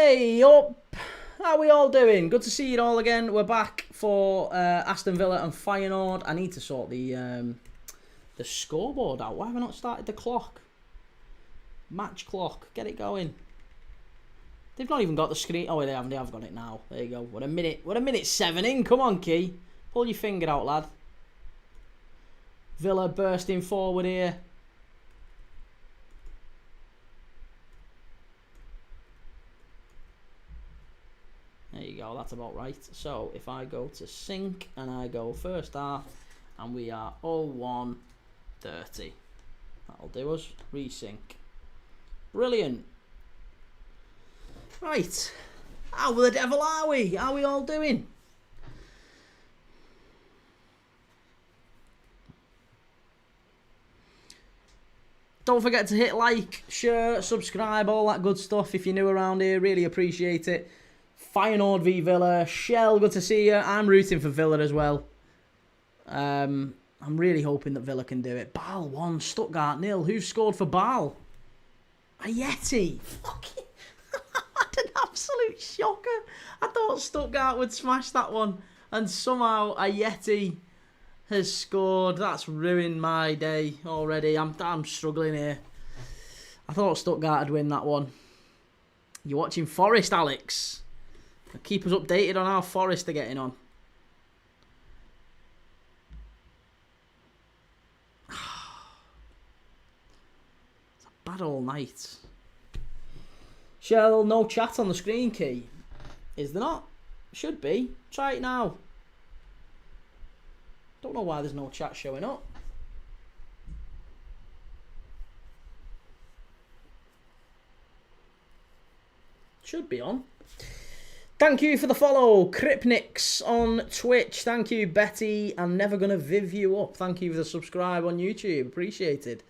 Hey up! How are we all doing? Good to see you all again. We're back for Aston Villa and Feyenoord. I need to sort the scoreboard out. Why have I not started the clock? Match clock. Get it going. They've not even got the screen. Oh, they haven't. They have got it now. There you go. We're a minute 7 in. Come on, Key. Pull your finger out, lad. Villa bursting forward here. There you go, that's about right. So if I go to sync and I go first half and we are 0-1-30. That'll do us. Resync. Brilliant. Right. How the devil are we? How are we all doing? Don't forget to hit like, share, subscribe, all that good stuff. If you're new around here, really appreciate it. Feyenoord v Villa. Shell, good to see you. I'm rooting for Villa as well. I'm really hoping that Villa can do it. Ball 1, Stuttgart 0. Who's scored for Ball? Ayeti. Fucking what an absolute shocker. I thought Stuttgart would smash that one. And somehow Ayeti has scored. That's ruined my day already. I'm struggling here. I thought Stuttgart would win that one. You're watching Forest, Alex. Keep us updated on how Forest are getting on. It's a bad all night. Shell, no chat on the screen, Key. Is there not? Should be. Try it now. Don't know why there's no chat showing up. Should be on. Thank you for the follow, Kripnix on Twitch. Thank you, Betty. I'm never going to viv you up. Thank you for the subscribe on YouTube. Appreciated.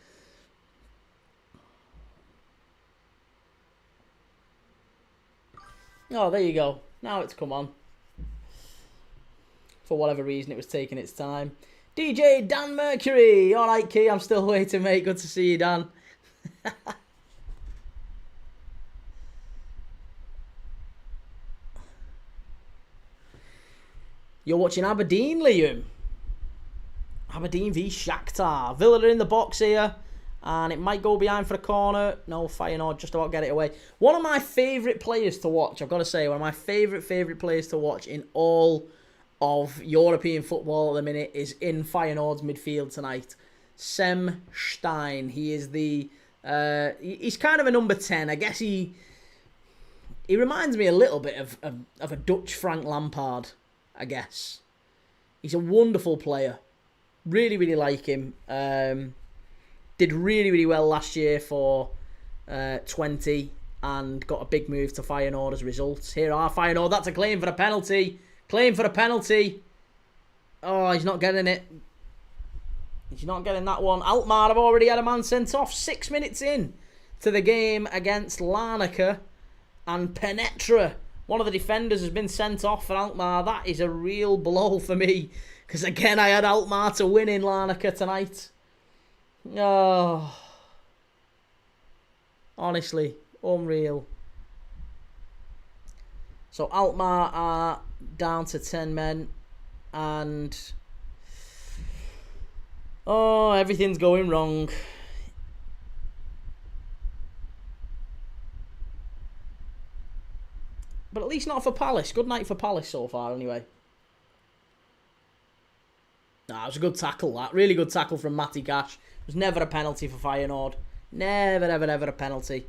Oh, there you go. Now it's come on. For whatever reason, it was taking its time. DJ Dan Mercury. All right, Key. I'm still waiting, mate. Good to see you, Dan. You're watching Aberdeen, Liam. Aberdeen v Shakhtar. Villa are in the box here. And it might go behind for a corner. No, Feyenoord just about get it away. One of my favourite players to watch, I've got to say, one of my favourite players to watch in all of European football at the minute is in Feyenoord's midfield tonight. Sem Stein. He is the... he's kind of a number 10. I guess he reminds me a little bit of a Dutch Frank Lampard, I guess. He's a wonderful player. Really, really like him. Did really, really well last year for 20 and got a big move to Feyenoord as a result. Here are Feyenoord. That's a claim for a penalty. Claim for a penalty. Oh, he's not getting it. He's not getting that one. Alkmaar have already had a man sent off 6 minutes in to the game against Larnaca and Penetra. One of the defenders has been sent off for Alkmaar. That is a real blow for me. Because again, I had Alkmaar to win in Larnaca tonight. Oh. Honestly, unreal. So Alkmaar are down to 10 men. And... oh, everything's going wrong. But at least not for Palace. Good night for Palace so far, anyway. Nah, it was a good tackle, that. Really good tackle from Matty Cash. It was never a penalty for Feyenoord. Never, ever, ever a penalty.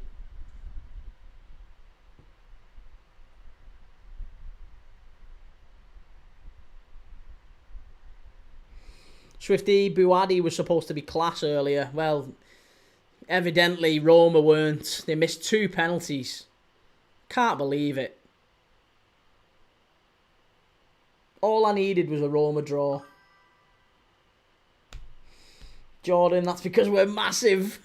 Swifty Buadi was supposed to be class earlier. Well, evidently Roma weren't. They missed 2 penalties. Can't believe it. All I needed was a Roma draw. Jordan, that's because we're massive.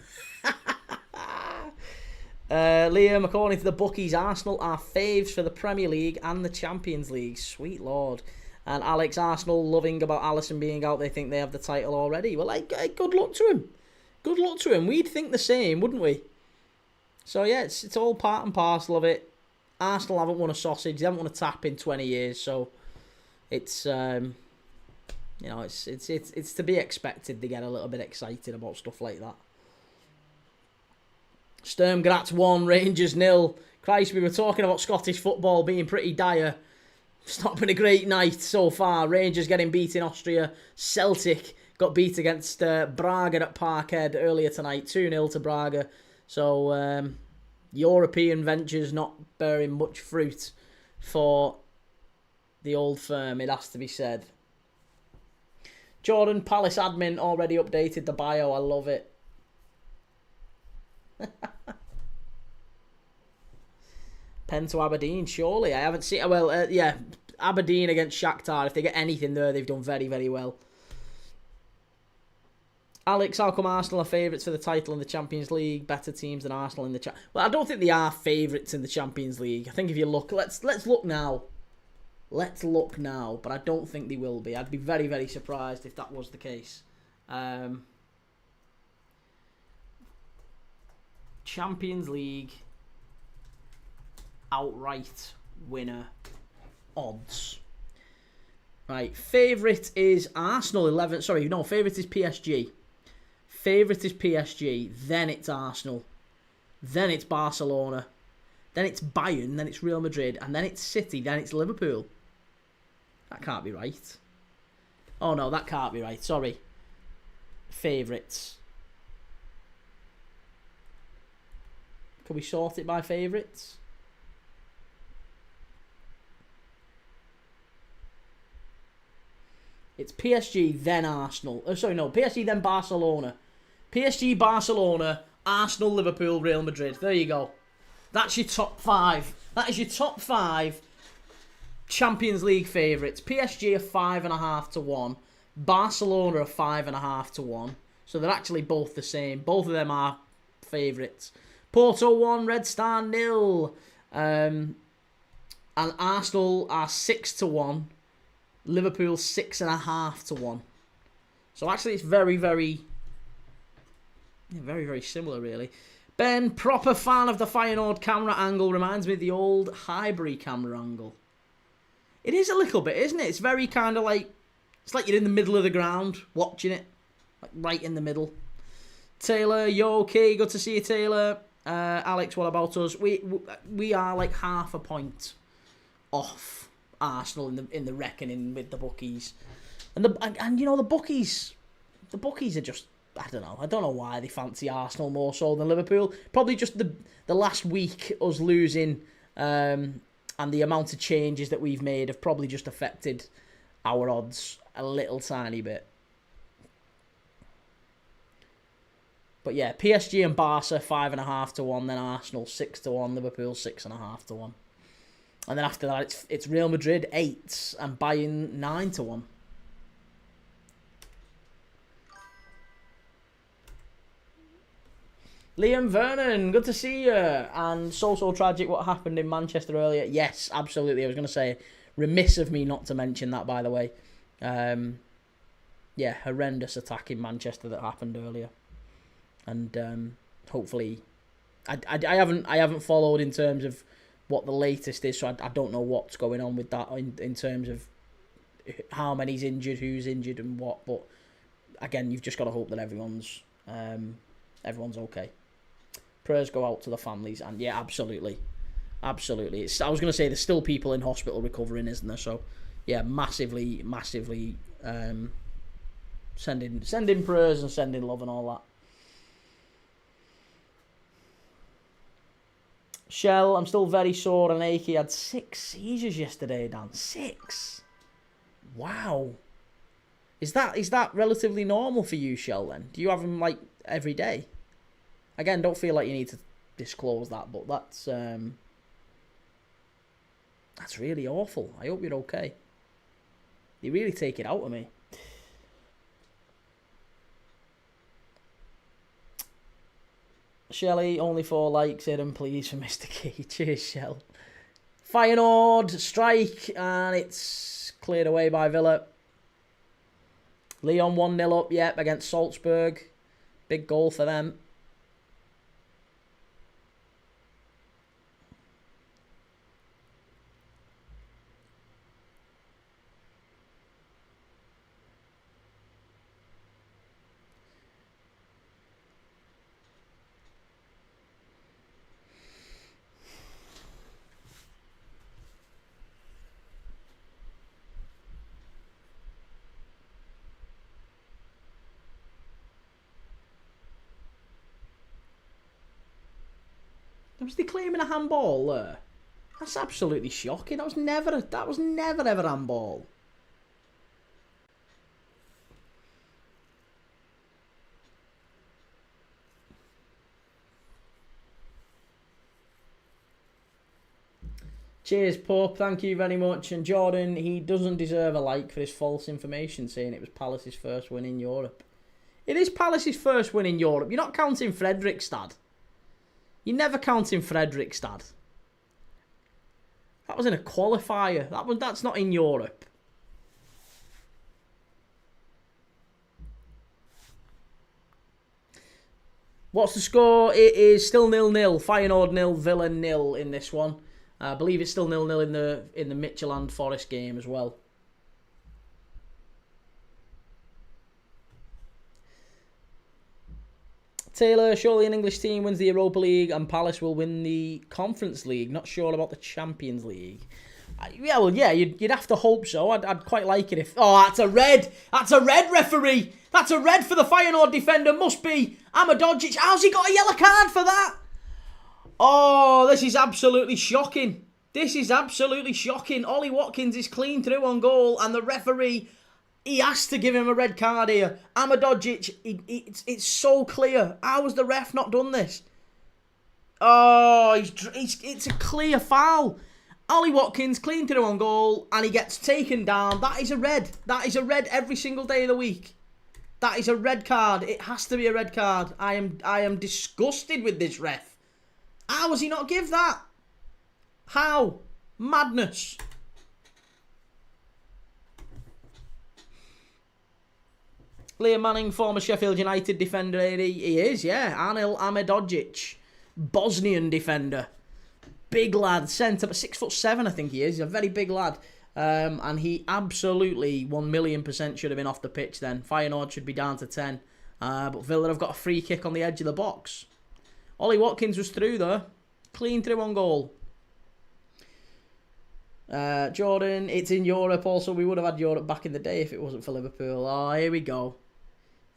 Liam, according to the bookies, Arsenal are faves for the Premier League and the Champions League. Sweet Lord. And Alex, Arsenal loving about Alisson being out. They think they have the title already. Well, good luck to him. Good luck to him. We'd think the same, wouldn't we? So, yeah, it's all part and parcel of it. Arsenal haven't won a sausage. They haven't won a tap in 20 years. So it's you know, it's to be expected to get a little bit excited about stuff like that. Sturm Graz 1, Rangers 0. Christ, we were talking about Scottish football being pretty dire. It's not been a great night so far. Rangers getting beat in Austria. Celtic got beat against Braga at Parkhead earlier tonight. 2-0 to Braga. So European ventures not bearing much fruit for the old firm, it has to be said. Jordan Palace admin already updated the bio. I love it. Pen to Aberdeen, surely. I haven't seen... Well, yeah, Aberdeen against Shakhtar. If they get anything there, they've done very, very well. Alex, how come Arsenal are favourites for the title in the Champions League? Better teams than Arsenal in the... Well, I don't think they are favourites in the Champions League. I think if you look... Let's look now. Let's look now. But I don't think they will be. I'd be very, very surprised if that was the case. Champions League outright winner odds. Right, favourite is Arsenal 11. Sorry, no, favourite is PSG. Favourite is PSG. Then it's Arsenal. Then it's Barcelona. Then it's Bayern. Then it's Real Madrid. And then it's City. Then it's Liverpool. That can't be right. Oh no, that can't be right. Sorry. Favourites. Can we sort it by favourites? It's PSG, then Arsenal. Oh, sorry, no. PSG, then Barcelona. PSG, Barcelona, Arsenal, Liverpool, Real Madrid. There you go. That's your top 5. That is your top 5 Champions League favourites. PSG are 5.5 to 1. Barcelona are 5.5 to 1. So they're actually both the same. Both of them are favourites. Porto 1, Red Star 0. And Arsenal are 6 to 1. Liverpool 6.5 to 1. So actually it's very, very similar really. Ben, proper fan of the Feyenoord camera angle. Reminds me of the old Highbury camera angle. It is a little bit, isn't it? It's very kind of like... It's like you're in the middle of the ground watching it. Like right in the middle. Taylor, you okay? Good to see you, Taylor. Alex, what about us? We are like half a point off Arsenal in the reckoning with the bookies. And you know, the bookies are just... I don't know why they fancy Arsenal more so than Liverpool. Probably just the last week, us losing, and the amount of changes that we've made have probably just affected our odds a little tiny bit. But yeah, PSG and Barca 5.5 to 1, then Arsenal 6 to 1, Liverpool 6.5 to 1. And then after that, it's Real Madrid 8 and Bayern 9 to 1. Liam Vernon, good to see you. And so tragic what happened in Manchester earlier. Yes, absolutely. I was going to say, remiss of me not to mention that, by the way. Yeah, horrendous attack in Manchester that happened earlier. And hopefully, I haven't followed in terms of what the latest is, so I don't know what's going on with that in terms of how many's injured, who's injured, and what. But again, you've just got to hope that everyone's okay. Prayers go out to the families, and yeah, absolutely. I was going to say there's still people in hospital recovering, isn't there? So yeah, massively sending prayers and sending love and all that. Shell, I'm still very sore and achy. I had 6 seizures yesterday, Dan. 6. Wow. Is that relatively normal for you, Shell, then? Do you have them, like, every day? Again, don't feel like you need to disclose that, but that's really awful. I hope you're okay. You really take it out of me. Shelley, only 4 likes here, and please for Mr. Key. Cheers, Shell. Feyenoord, strike, and it's cleared away by Villa. Leon 1-0 up, yep, against Salzburg. Big goal for them. Was they claiming a handball there? That's absolutely shocking. That was never ever handball. Cheers, Pope. Thank you very much. And Jordan, he doesn't deserve a like for his false information saying it was Palace's first win in Europe. It is Palace's first win in Europe. You're not counting Fredrikstad. You're never counting Fredrikstad. That was in a qualifier. That's not in Europe. What's the score? It is still 0-0. Feyenoord 0, Villa 0 in this one. I believe it's still 0-0 in the Midtjylland Forest game as well. Taylor, surely an English team wins the Europa League and Palace will win the Conference League. Not sure about the Champions League. Yeah, well, yeah, you'd have to hope so. I'd quite like it if... Oh, that's a red! That's a red, referee! That's a red for the Feyenoord defender. Must be Amadodzic. How's he got a yellow card for that? Oh, this is absolutely shocking. This is absolutely shocking. Ollie Watkins is clean through on goal and the referee... He has to give him a red card here. Amadodzic, it's so clear. How has the ref not done this? Oh, it's a clear foul. Ollie Watkins, clean through on goal, and he gets taken down. That is a red. That is a red every single day of the week. That is a red card. It has to be a red card. I am disgusted with this ref. How has he not give that? How? Madness. Liam Manning, former Sheffield United defender. He is, yeah. Anil Amadodzic, Bosnian defender. Big lad, centre, 6'7", I think he is. He's a very big lad. And he absolutely 1,000,000% should have been off the pitch then. Feyenoord should be down to 10. But Villa have got a free kick on the edge of the box. Ollie Watkins was through though. Clean through on goal. Jordan, it's in Europe also. We would have had Europe back in the day if it wasn't for Liverpool. Oh, here we go.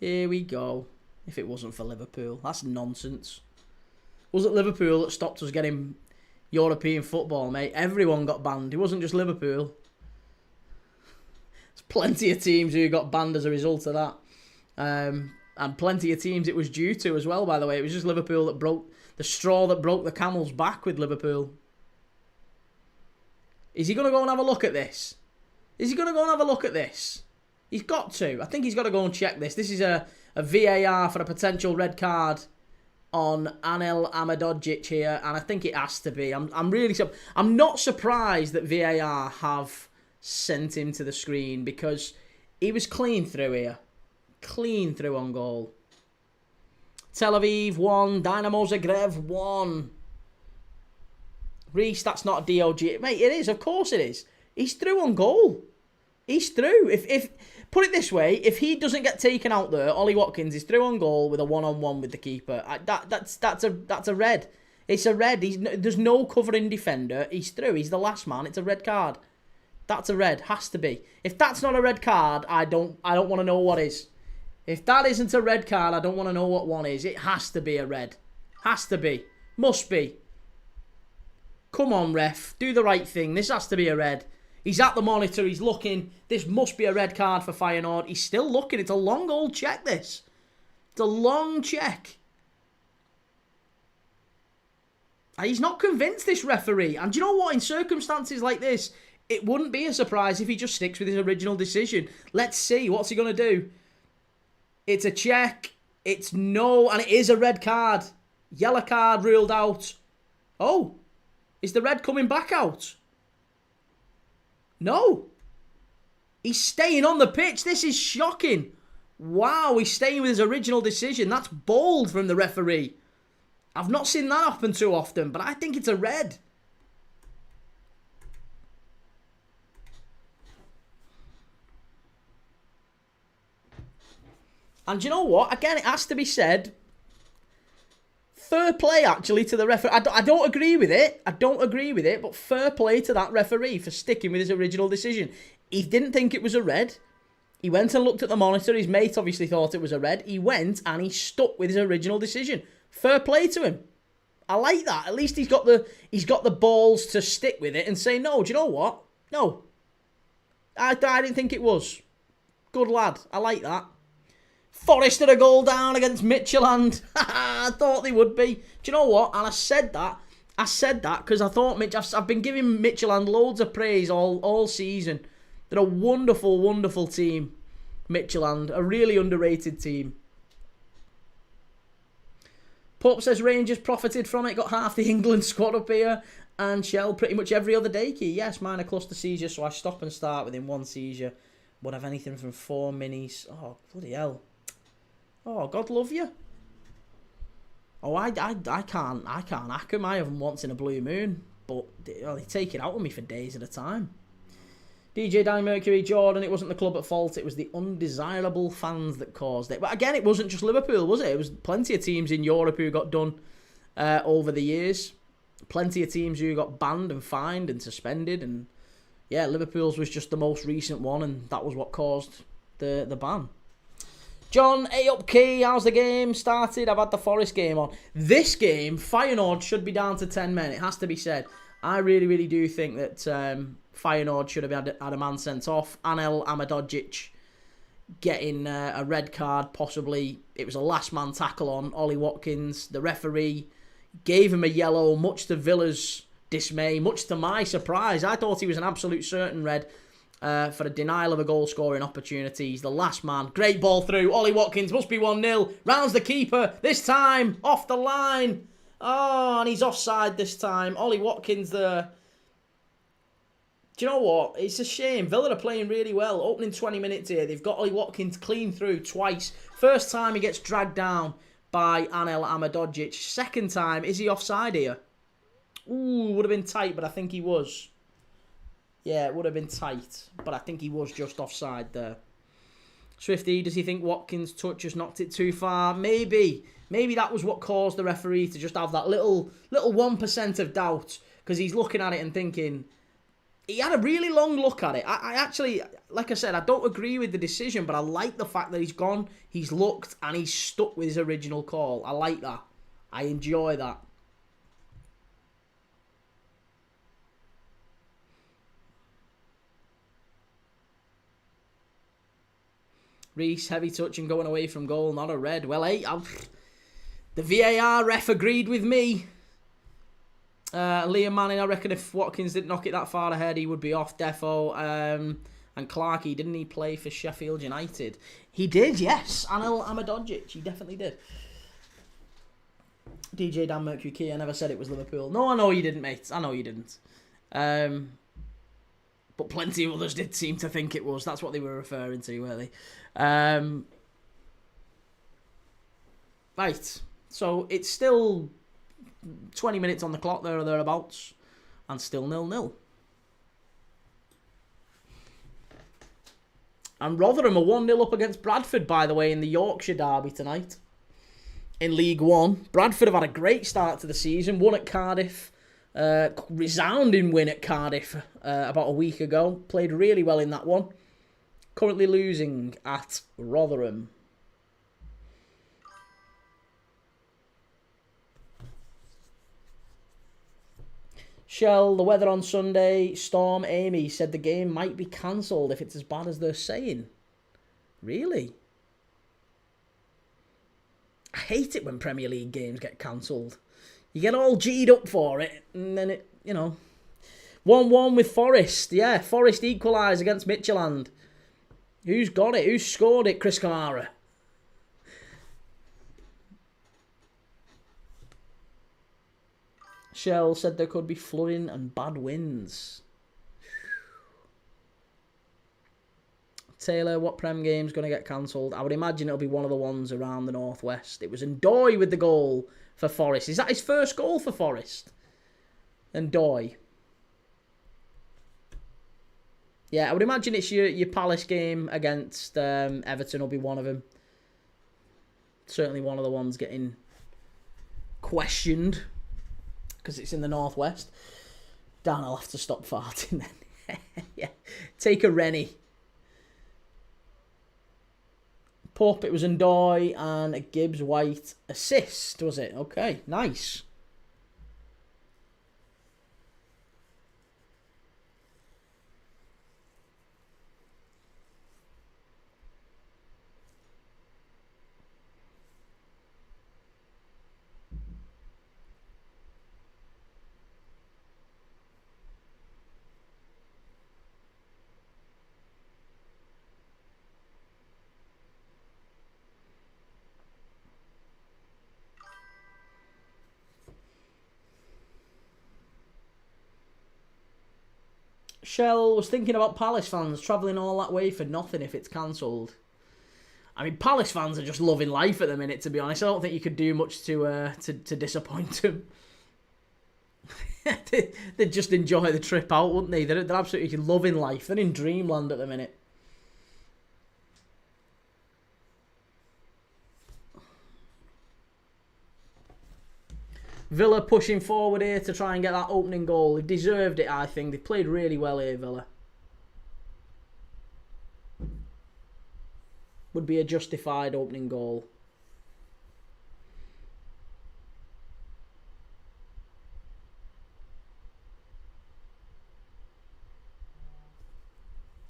Here we go. If it wasn't for Liverpool. That's nonsense. Was it Liverpool that stopped us getting European football, mate? Everyone got banned. It wasn't just Liverpool. There's plenty of teams who got banned as a result of that. And plenty of teams it was due to as well, by the way. It was just Liverpool that broke the straw that broke the camel's back with Liverpool. Is he going to go and have a look at this? Is he going to go and have a look at this? He's got to. I think he's got to go and check this. This is a VAR for a potential red card on Anil Amadodzic here, and I think it has to be. I'm not surprised that VAR have sent him to the screen because he was clean through here. Clean through on goal. Tel Aviv 1, Dynamo Zagreb 1. Reece, that's not a DOG. Mate, it is. Of course it is. He's through on goal. He's through. If put it this way, if he doesn't get taken out there, Ollie Watkins is through on goal with a one-on-one with the keeper. That's a red. It's a red. There's no covering defender. He's through. He's the last man. It's a red card. That's a red. Has to be. If that's not a red card, I don't want to know what is. If that isn't a red card, I don't want to know what one is. It has to be a red. Has to be. Must be. Come on, ref. Do the right thing. This has to be a red. He's at the monitor. He's looking. This must be a red card for Feyenoord. He's still looking. It's a long old check, this. It's a long check. He's not convinced, this referee. And do you know what? In circumstances like this, it wouldn't be a surprise if he just sticks with his original decision. Let's see. What's he going to do? It's a check. It's no. And it is a red card. Yellow card ruled out. Oh. Is the red coming back out? No. He's staying on the pitch. This is shocking. Wow, he's staying with his original decision. That's bold from the referee. I've not seen that happen too often, but I think it's a red. And you know what? Again, it has to be said. Fair play, actually, to the referee. I don't agree with it. I don't agree with it, but fair play to that referee for sticking with his original decision. He didn't think it was a red. He went and looked at the monitor. His mate obviously thought it was a red. He went and he stuck with his original decision. Fair play to him. I like that. At least he's got the balls to stick with it and say, no, do you know what? No. I didn't think it was. Good lad. I like that. Forest had a goal down against Midtjylland. I thought they would be. Do you know what? And I said that because I thought I've been giving Midtjylland loads of praise all season. They're a wonderful, wonderful team. Midtjylland, a really underrated team. Pope says Rangers profited from it, got half the England squad up here, and Shell pretty much every other day. Yes, mine are cluster seizure, so I stop and start within one seizure. Would have anything from 4 minis. Oh, bloody hell. Oh, God love you. Oh, I can't hack them. I have them once in a blue moon, but they take it out of me for days at a time. DJ Danny Mercury, Jordan, it wasn't the club at fault, it was the undesirable fans that caused it. But again, it wasn't just Liverpool, was it? It was plenty of teams in Europe who got done over the years. Plenty of teams who got banned and fined and suspended. And yeah, Liverpool's was just the most recent one, and that was what caused the ban. John, A up key, how's the game started? I've had the Forest game on. This game, Feyenoord should be down to 10 men, it has to be said. I really, really do think that Feyenoord should have had a man sent off. Anel Amadodzic getting a red card, possibly. It was a last man tackle on Ollie Watkins. The referee gave him a yellow, much to Villa's dismay, much to my surprise. I thought he was an absolute certain red for a denial of a goal scoring opportunity. He's the last man. Great ball through. Ollie Watkins must be 1-0. Rounds the keeper. This time off the line. Oh, and he's offside this time. Ollie Watkins there. Do you know what? It's a shame. Villa are playing really well. Opening 20 minutes here. They've got Ollie Watkins clean through twice. First time he gets dragged down by Anel Amadodzic. Second time, is he offside here? Ooh, would have been tight, but I think he was. Yeah, it would have been tight, but I think he was just offside there. Swifty, does he think Watkins' touch has knocked it too far? Maybe. Maybe that was what caused the referee to just have that little 1% of doubt, because he's looking at it and thinking... He had a really long look at it. I actually, like I said, I don't agree with the decision, but I like the fact that he's gone, he's looked, and he's stuck with his original call. I like that. I enjoy that. Reece, heavy touch and going away from goal, not a red. Well, hey, the VAR ref agreed with me. Liam Manning, I reckon if Watkins didn't knock it that far ahead, he would be off defo. And Clarkey, didn't he play for Sheffield United? He did, yes. Anel Amadodzic, he definitely did. DJ Dan Mercury Key, I never said it was Liverpool. No, I know you didn't, mate. I know you didn't. But plenty of others did seem to think it was. That's what they were referring to, weren't they? Right. So it's still 20 minutes on the clock there or thereabouts, and still 0-0. And Rotherham are 1-0 up against Bradford, by the way, in the Yorkshire derby tonight. In League One. Bradford have had a great start to the season. Won at Cardiff. Resounding win at Cardiff about a week ago. Played really well in that one. Currently losing at Rotherham. Shell, the weather on Sunday, Storm Amy said the game might be cancelled if it's as bad as they're saying. Really? I hate it when Premier League games get cancelled. You get all G'd up for it, and then it, 1-1 with Forest. Yeah, Forest equalise against Midtjylland. Who's got it? Who's scored it? Chris Kamara. Shell said there could be flooding and bad winds. Taylor, what Prem game's going to get cancelled? I would imagine it'll be one of the ones around the northwest. It was Ndoye with the goal for Forest. Is that his first goal for Forest? Ndoye. Yeah, I would imagine it's your Palace game against Everton will be one of them. Certainly one of the ones getting questioned, because it's in the northwest. Dan, I'll have to stop farting then. Yeah, take a Rennie. Pope, it was Ndoye and a Gibbs White assist, was it? Okay, nice. Shell was thinking about Palace fans travelling all that way for nothing if it's cancelled. I mean, Palace fans are just loving life at the minute, to be honest. I don't think you could do much to disappoint them. They'd just enjoy the trip out, wouldn't they? They're absolutely loving life. They're in dreamland at the minute. Villa pushing forward here to try and get that opening goal. They deserved it, I think. They played really well here, Villa. Would be a justified opening goal.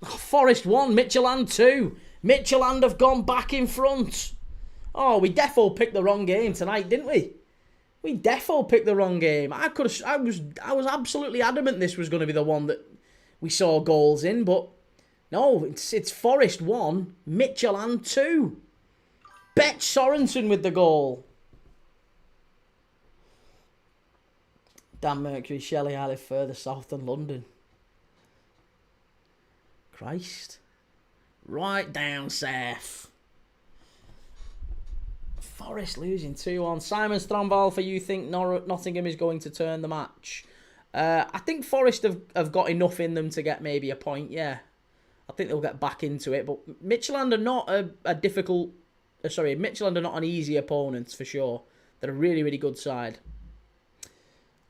Oh, Forest 1, Midtjylland 2. Midtjylland have gone back in front. Oh, we defo picked the wrong game tonight, didn't we? We defo picked the wrong game. I was absolutely adamant this was going to be the one that we saw goals in, but no, it's Forest 1, Midtjylland 2. Bet Sorensen with the goal. Dan Mercury, Shelley, I live further south than London. Christ. Right down south. Forest losing 2-1. Simon Stromval, you think Nottingham is going to turn the match? I think Forest have got enough in them to get maybe a point, yeah. I think they'll get back into it. But Midtjylland are not a difficult... Midtjylland are not an easy opponent, for sure. They're a really, really good side.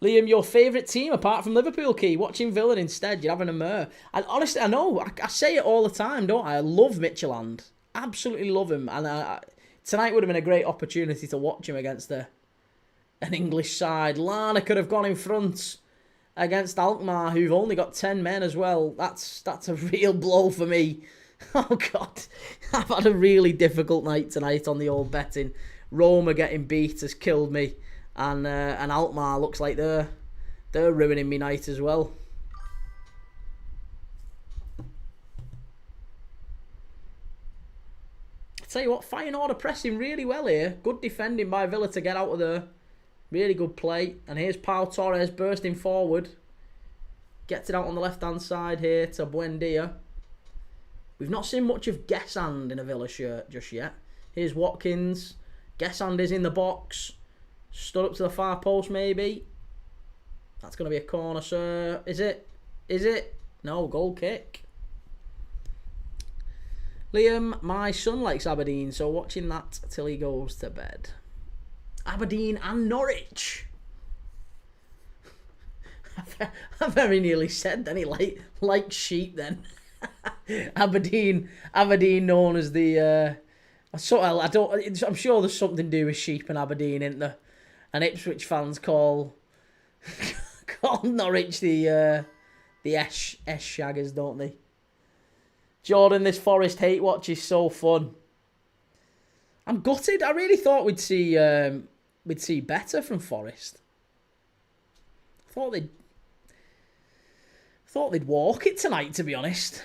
Liam, your favourite team, apart from Liverpool, Key? Watching Villa instead, you're having a mare. And honestly, I know, I say it all the time, don't I? I love Midtjylland. Absolutely love him. And tonight would have been a great opportunity to watch him against an English side. Lana could have gone in front against Alkmaar, who've only got 10 men as well. That's a real blow for me. Oh, God. I've had a really difficult night tonight on the old betting. Roma getting beat has killed me. And Alkmaar looks like they're ruining me night as well. I tell you what, Feyenoord are pressing really well here. Good defending by Villa to get out of there. Really good play. And here's Pau Torres bursting forward. Gets it out on the left-hand side here to Buendia. We've not seen much of Guessand in a Villa shirt just yet. Here's Watkins. Guessand is in the box. Stood up to the far post, maybe. That's going to be a corner, sir. Is it? Is it? No, goal kick. Liam, my son likes Aberdeen, so watching that till he goes to bed. Aberdeen and Norwich. I very nearly said then he like sheep then. Aberdeen known as the I'm sure there's something to do with sheep and Aberdeen, isn't there? And Ipswich fans call Norwich the Esh shaggers, don't they? Jordan, this Forest hate watch is so fun. I'm gutted. I really thought we'd see better from Forest. I thought they'd walk it tonight, to be honest.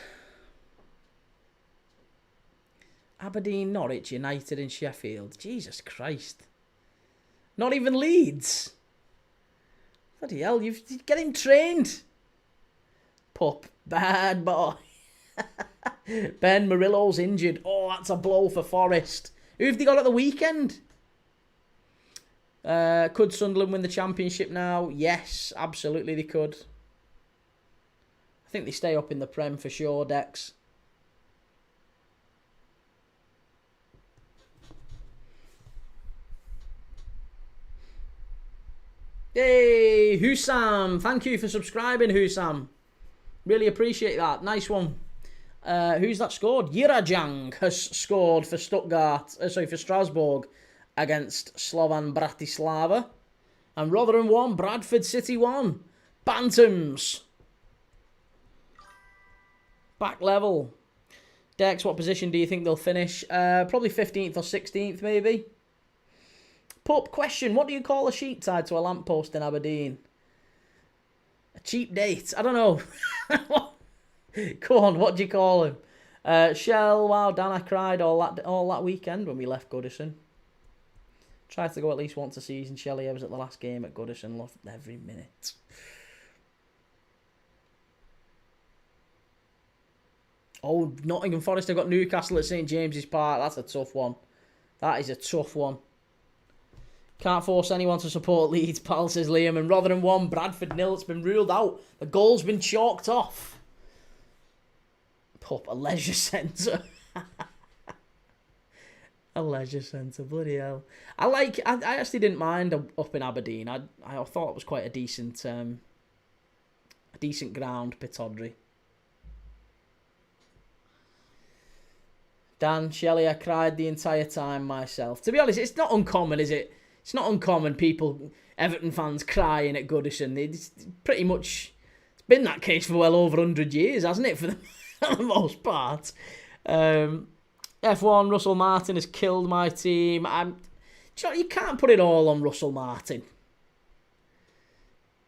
Aberdeen, Norwich, United and Sheffield. Jesus Christ. Not even Leeds. Bloody hell, you get him trained. Pup, bad boy. Ben Murillo's injured. Oh, that's a blow for Forest. Who have they got at the weekend? Could Sunderland win the championship now? Yes, absolutely they could. I think they stay up in the Prem for sure, Dex. Hey, Husam. Thank you for subscribing, Husam. Really appreciate that. Nice one. Who's that scored? Jirajang has scored for for Strasbourg against Slovan Bratislava. And Rotherham 1, Bradford City 1. Bantams. Back level. Dex, what position do you think they'll finish? Probably 15th or 16th, maybe. Pup, question. What do you call a sheep tied to a lamppost in Aberdeen? A cheap date? I don't know. Go on, what do you call him? Shell, wow, Dan, I cried all that weekend when we left Goodison. Tried to go at least once a season, Shelley. I was at the last game at Goodison. Loved every minute. Oh, Nottingham Forest have got Newcastle at St James's Park. That's a tough one. That is a tough one. Can't force anyone to support Leeds, pal, says Liam. And Rotherham 1, Bradford 0. It's been ruled out. The goal's been chalked off. Pup, a leisure centre. A leisure centre, bloody hell. I actually didn't mind up in Aberdeen. I thought it was quite a decent ground, Pittodrie. Dan, Shelley, I cried the entire time myself. To be honest, it's not uncommon, is it? It's not uncommon people, Everton fans, crying at Goodison. It's pretty much, it's been that case for well over 100 years, hasn't it, for the most part. F1, Russell Martin has killed my team. You can't put it all on Russell Martin.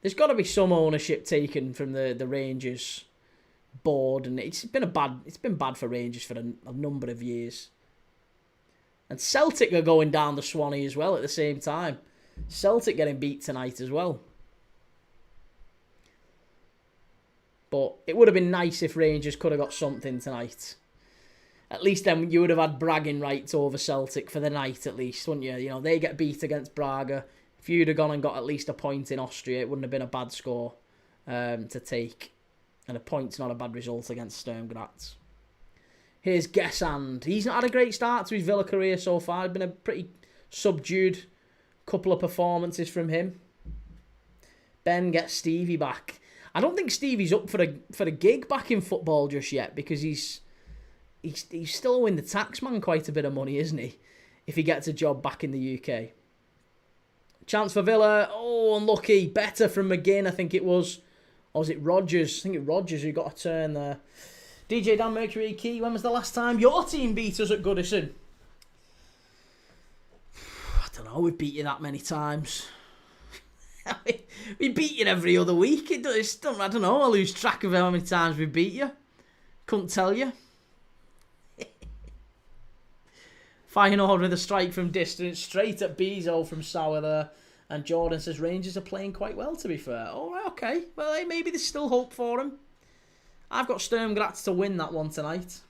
There's got to be some ownership taken from the Rangers board, and it's been bad for Rangers for a number of years. And Celtic are going down the Swanee as well at the same time. Celtic getting beat tonight as well. But it would have been nice if Rangers could have got something tonight. At least then you would have had bragging rights over Celtic for the night at least, wouldn't you? You know, they get beat against Braga. If you'd have gone and got at least a point in Austria, it wouldn't have been a bad score to take. And a point's not a bad result against Sturm Graz. Here's Gessand. He's not had a great start to his Villa career so far. It's been a pretty subdued couple of performances from him. Ben gets Stevie back. I don't think Stevie's up for a gig back in football just yet, because he's still owing the taxman quite a bit of money, isn't he? If he gets a job back in the UK. Chance for Villa. Oh, unlucky. Better from McGinn, I think it was. Or was it Rodgers? I think it was Rodgers who got a turn there. DJ Dan Mercury Key, when was the last time your team beat us at Goodison? I don't know, we beat you that many times. We beat you every other week. I don't know, I lose track of how many times we beat you. Couldn't tell you. Feyenoord with a strike from distance, straight at Bezo from Sauer there. And Jordan says Rangers are playing quite well, to be fair. All right, okay. Well, hey, maybe there's still hope for them. I've got Sturm Graz to win that one tonight.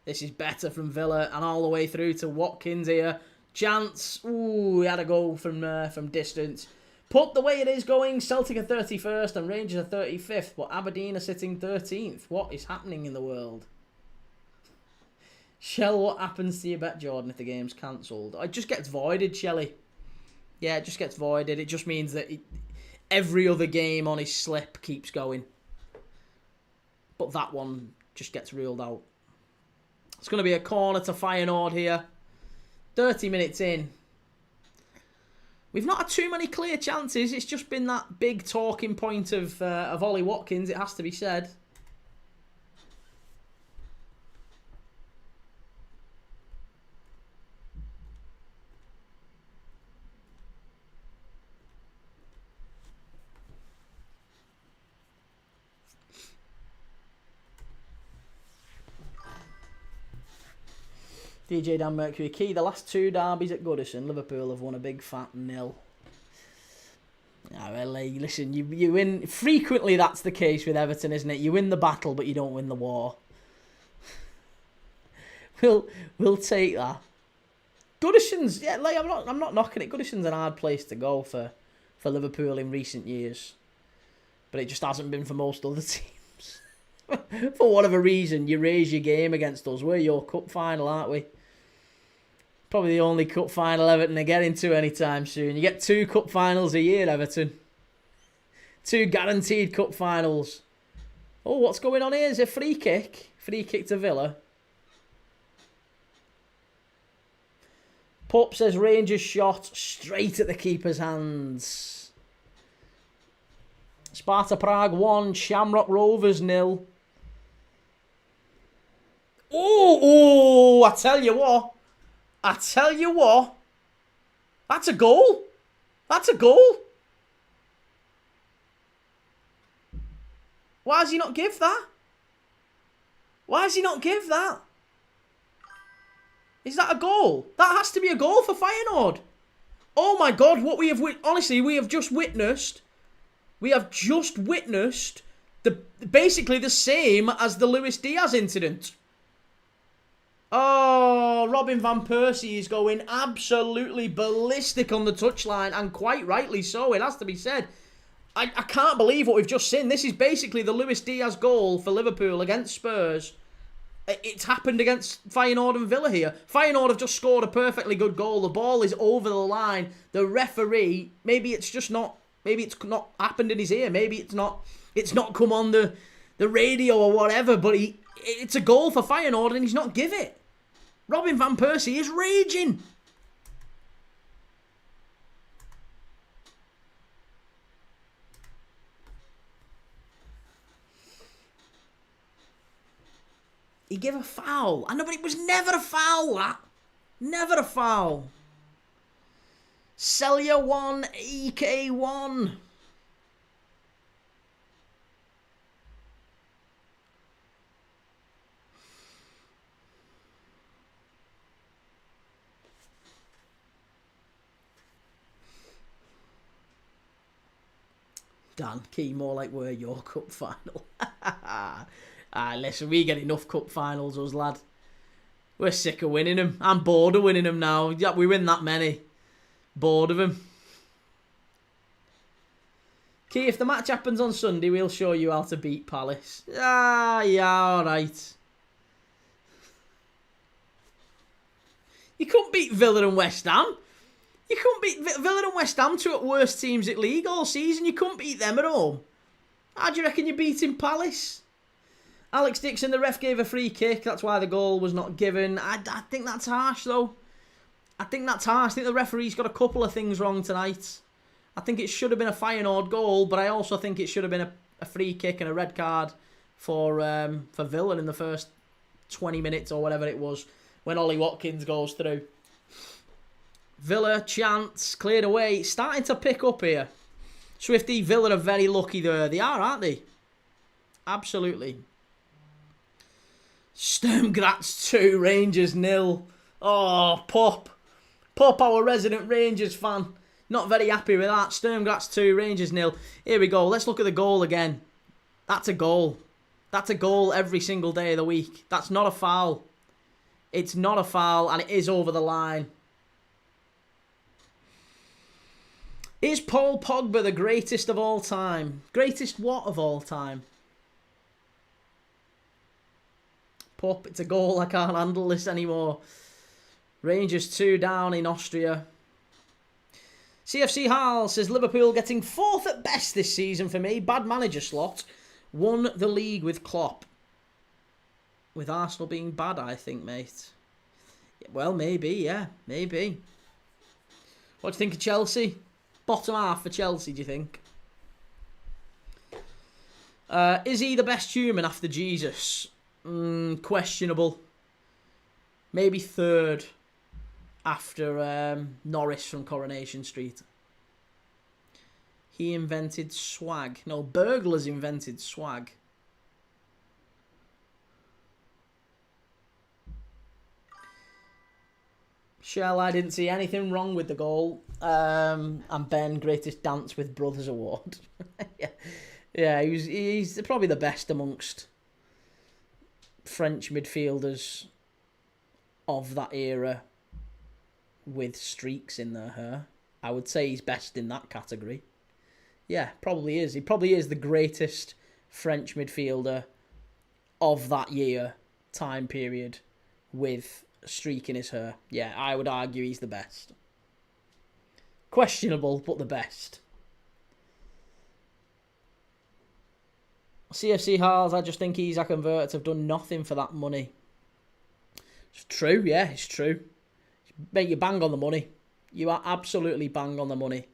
This is better from Villa, and all the way through to Watkins here. Chance. Ooh, he had a goal from distance. Put the way it is going, Celtic are 31st and Rangers are 35th, but Aberdeen are sitting 13th. What is happening in the world? Shell, what happens to your bet, Jordan, if the game's cancelled? It just gets voided, Shelley. Yeah, it just gets voided. It just means that every other game on his slip keeps going. But that one just gets ruled out. It's going to be a corner to Feyenoord here. 30 minutes in. We've not had too many clear chances. It's just been that big talking point of Ollie Watkins, it has to be said. DJ Dan Mercury Key, the last two derbies at Goodison, Liverpool have won a big fat 0. Yeah, well, listen, you win. Frequently that's the case with Everton, isn't it? You win the battle, but you don't win the war. We'll take that. Goodison's, yeah, like I'm not knocking it. Goodison's an hard place to go for Liverpool in recent years, but it just hasn't been for most other teams. For whatever reason, you raise your game against us. We're your cup final, aren't we? Probably the only cup final Everton are getting to anytime soon. You get 2 cup finals a year, Everton. 2 guaranteed cup finals. Oh, what's going on here? Is it a free kick? Free kick to Villa. Pup says Rangers shot straight at the keeper's hands. Sparta Prague 1, Shamrock Rovers 0. Oh, I tell you what. That's a goal. That's a goal. Why does he not give that? Why does he not give that? Is that a goal? That has to be a goal for Feyenoord. Oh my God, what we have honestly, we have just witnessed We have just witnessed basically the same as the Luis Diaz incident. Oh, Robin van Persie is going absolutely ballistic on the touchline, and quite rightly so, it has to be said. I can't believe what we've just seen. This is basically the Luis Diaz goal for Liverpool against Spurs. It's happened against Feyenoord and Villa here. Feyenoord have just scored a perfectly good goal. The ball is over the line. The referee, maybe it's not happened in his ear. Maybe it's not come on the radio or whatever, but it's a goal for Feyenoord and he's not give it. Robin van Persie is raging. He gave a foul. I know, but it was never a foul, that. Never a foul. Celia 1, EK 1. Dan, key more like we're your cup final. Listen, we get enough cup finals, us lad. We're sick of winning them. I'm bored of winning them now. Yeah, we win that many. Bored of them. Key, if the match happens on Sunday, we'll show you how to beat Palace. Yeah, alright. You couldn't beat Villa and West Ham. You couldn't beat Villa and West Ham, two at worst teams at league all season. You couldn't beat them at home. How do you reckon you're beating Palace? Alex Dixon, the ref gave a free kick. That's why the goal was not given. I think that's harsh, though. I think that's harsh. I think the referee's got a couple of things wrong tonight. I think it should have been a Feyenoord goal, but I also think it should have been a free kick and a red card for Villa in the first 20 minutes or whatever it was when Ollie Watkins goes through. Villa, chance, cleared away. It's starting to pick up here. Swifty, Villa are very lucky there. They are, aren't they? Absolutely. Sturm Graz 2, Rangers 0. Oh, Pop. Pop, our resident Rangers fan. Not very happy with that. Sturm Graz 2, Rangers 0. Here we go. Let's look at the goal again. That's a goal. That's a goal every single day of the week. That's not a foul. It's not a foul, and it is over the line. Is Paul Pogba the greatest of all time? Greatest what of all time? Pop, it's a goal. I can't handle this anymore. Rangers 2 down in Austria. CFC Hall says Liverpool getting 4th at best this season for me. Bad manager slot. Won the league with Klopp. With Arsenal being bad, I think, mate. Well, maybe, yeah. Maybe. What do you think of Chelsea? Bottom half for Chelsea, do you think? Is he the best human after Jesus? Questionable. Maybe 3rd after Norris from Coronation Street. He invented swag. No, burglars invented swag. Shell, I didn't see anything wrong with the goal. And Ben, greatest dance with brothers award. yeah, he's probably the best amongst French midfielders of that era with streaks in their hair. I would say he's best in that category. Yeah, probably is. He probably is the greatest French midfielder of that year, time period, with a streak in his hair. Yeah, I would argue he's the best. Questionable, but the best. CFC Halls, I just think Isaac and Verts have done nothing for that money. It's true, yeah, it's true. Mate, you bang on the money. You are absolutely bang on the money.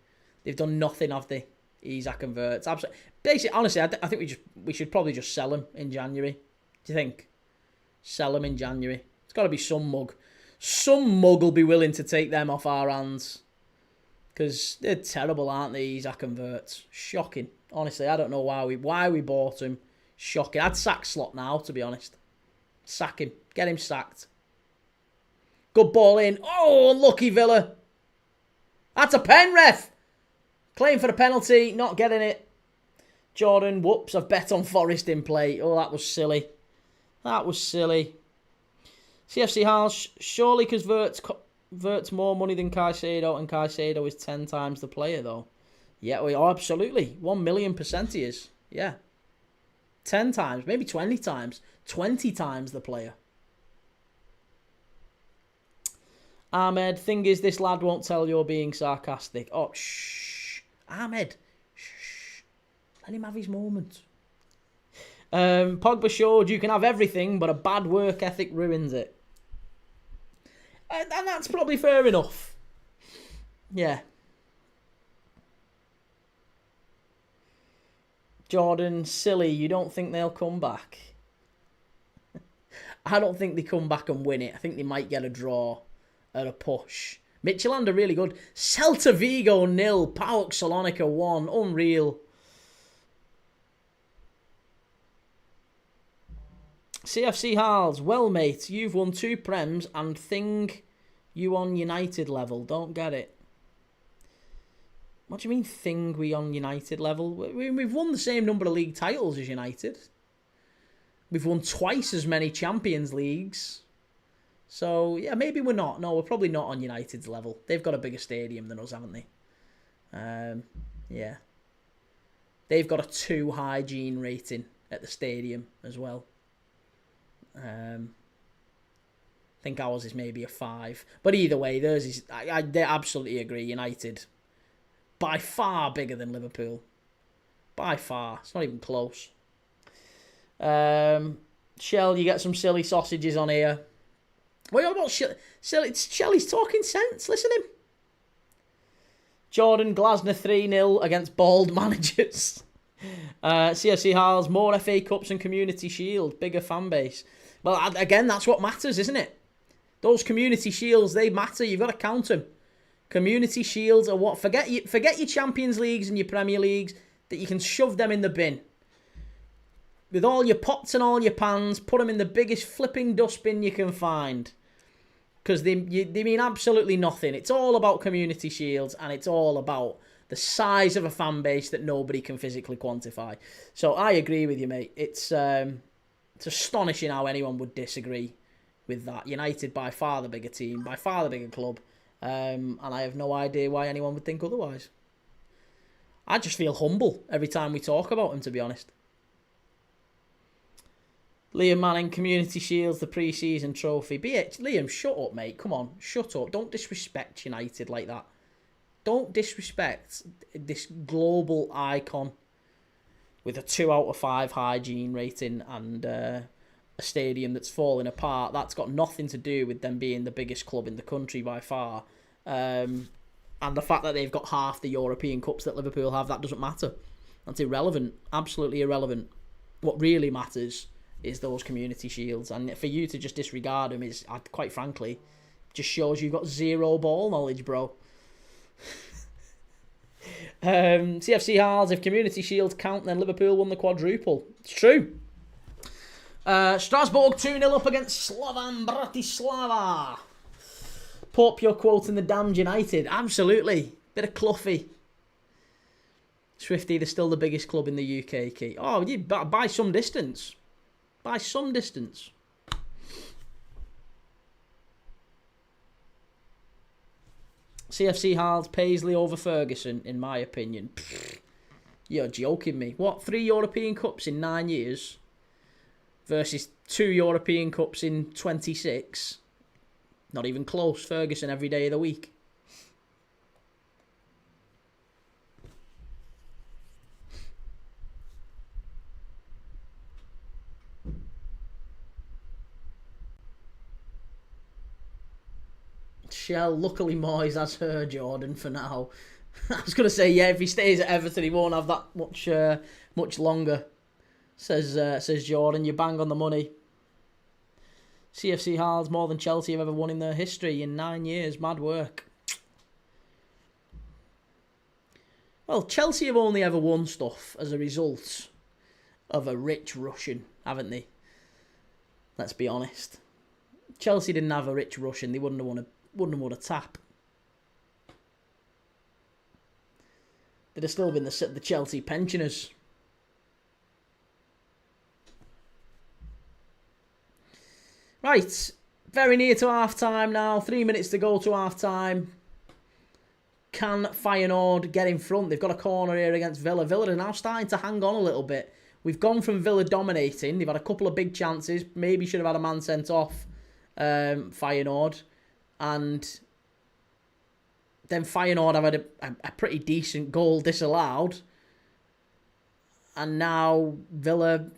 They've done nothing, have they? Isaac and Verts. Absolutely. Basically, honestly, I think we should probably just sell them in January. Do you think? Sell them in January. It's got to be some mug. Some mug will be willing to take them off our hands. Because they're terrible, aren't they, Isaac and Verts? Shocking. Honestly, I don't know why we bought him. Shocking. I'd sack Slot now, to be honest. Sack him. Get him sacked. Good ball in. Oh, unlucky Villa. That's a pen, ref. Claim for the penalty. Not getting it. Jordan, whoops, I've bet on Forest in play. Oh, that was silly. That was silly. CFC Hals, surely because Vert's more money than Caicedo, and Caicedo is 10 times the player, though. Yeah, oh, absolutely. 1,000,000% he is. Yeah. 10 times, maybe 20 times. 20 times the player. Ahmed, thing is, this lad won't tell you're being sarcastic. Oh, shh. Ahmed, shh. Let him have his moment. Pogba showed you can have everything, but a bad work ethic ruins it. And that's probably fair enough. Yeah. Jordan, silly, you don't think they'll come back? I don't think they come back and win it. I think they might get a draw at a push. Midtjylland are really good. Celta Vigo 0, PAOK Salonika 1. Unreal. CFC Hals, well mate, you've won 2 Prems and think you on United level. Don't get it. What do you mean thing we on United level? We've won the same number of league titles as United. We've won twice as many Champions Leagues. So, yeah, maybe we're not. No, we're probably not on United's level. They've got a bigger stadium than us, haven't they? Yeah. They've got a 2 hygiene rating at the stadium as well. I think ours is maybe a 5. But either way, theirs is... I absolutely agree. United, by far bigger than Liverpool. By far. It's not even close. Shell, you get some silly sausages on here. What about Shell? Shelley's talking sense. Listen to him. Jordan, Glasner 3-0 against bald managers. CFC Hals, more FA Cups and Community Shield. Bigger fan base. Well, again, that's what matters, isn't it? Those Community Shields, they matter. You've got to count them. Community Shields are what? Forget your Champions Leagues and your Premier Leagues, that you can shove them in the bin. With all your pots and all your pans, put them in the biggest flipping dustbin you can find. Because they mean absolutely nothing. It's all about Community Shields, and it's all about the size of a fan base that nobody can physically quantify. So I agree with you, mate. It's astonishing how anyone would disagree with that. United, by far the bigger team, by far the bigger club. And I have no idea why anyone would think otherwise. I just feel humble every time we talk about them, to be honest. Liam Manning, Community Shields, the pre-season trophy. Liam, shut up, mate. Come on, shut up. Don't disrespect United like that. Don't disrespect this global icon with a 2 out of 5 hygiene rating and a stadium that's falling apart. That's got nothing to do with them being the biggest club in the country by far. And the fact that they've got half the European Cups that Liverpool have, that doesn't matter. That's irrelevant. Absolutely irrelevant. What really matters is those Community Shields. And for you to just disregard them is, quite frankly, just shows you've got zero ball knowledge, bro. CFC Hals, if Community Shields count, then Liverpool won the quadruple. It's true. Strasbourg 2-0 up against Slovan Bratislava. Pope, you're quoting the damned United. Absolutely. Bit of Cloughie. Swifty, they're still the biggest club in the UK, Key. Oh, yeah, by some distance. By some distance. CFC Hals, Paisley over Ferguson, in my opinion. Pfft, you're joking me. What, 3 European Cups in 9 years? Versus 2 European Cups in 26? Not even close. Ferguson every day of the week. Shell, luckily Moyes has her, Jordan, for now. I was going to say, yeah, if he stays at Everton, he won't have that much longer. Says Jordan, you bang on the money. CFC Hals, more than Chelsea have ever won in their history in 9 years. Mad work. Well, Chelsea have only ever won stuff as a result of a rich Russian, haven't they? Let's be honest. Chelsea didn't have a rich Russian, they wouldn't have won a tap. They'd have still been the Chelsea pensioners. Right, very near to half-time now. 3 minutes to go to half-time. Can Feyenoord get in front? They've got a corner here against Villa. Villa are now starting to hang on a little bit. We've gone from Villa dominating. They've had a couple of big chances. Maybe should have had a man sent off, Feyenoord. And then Feyenoord have had a pretty decent goal disallowed. And now Villa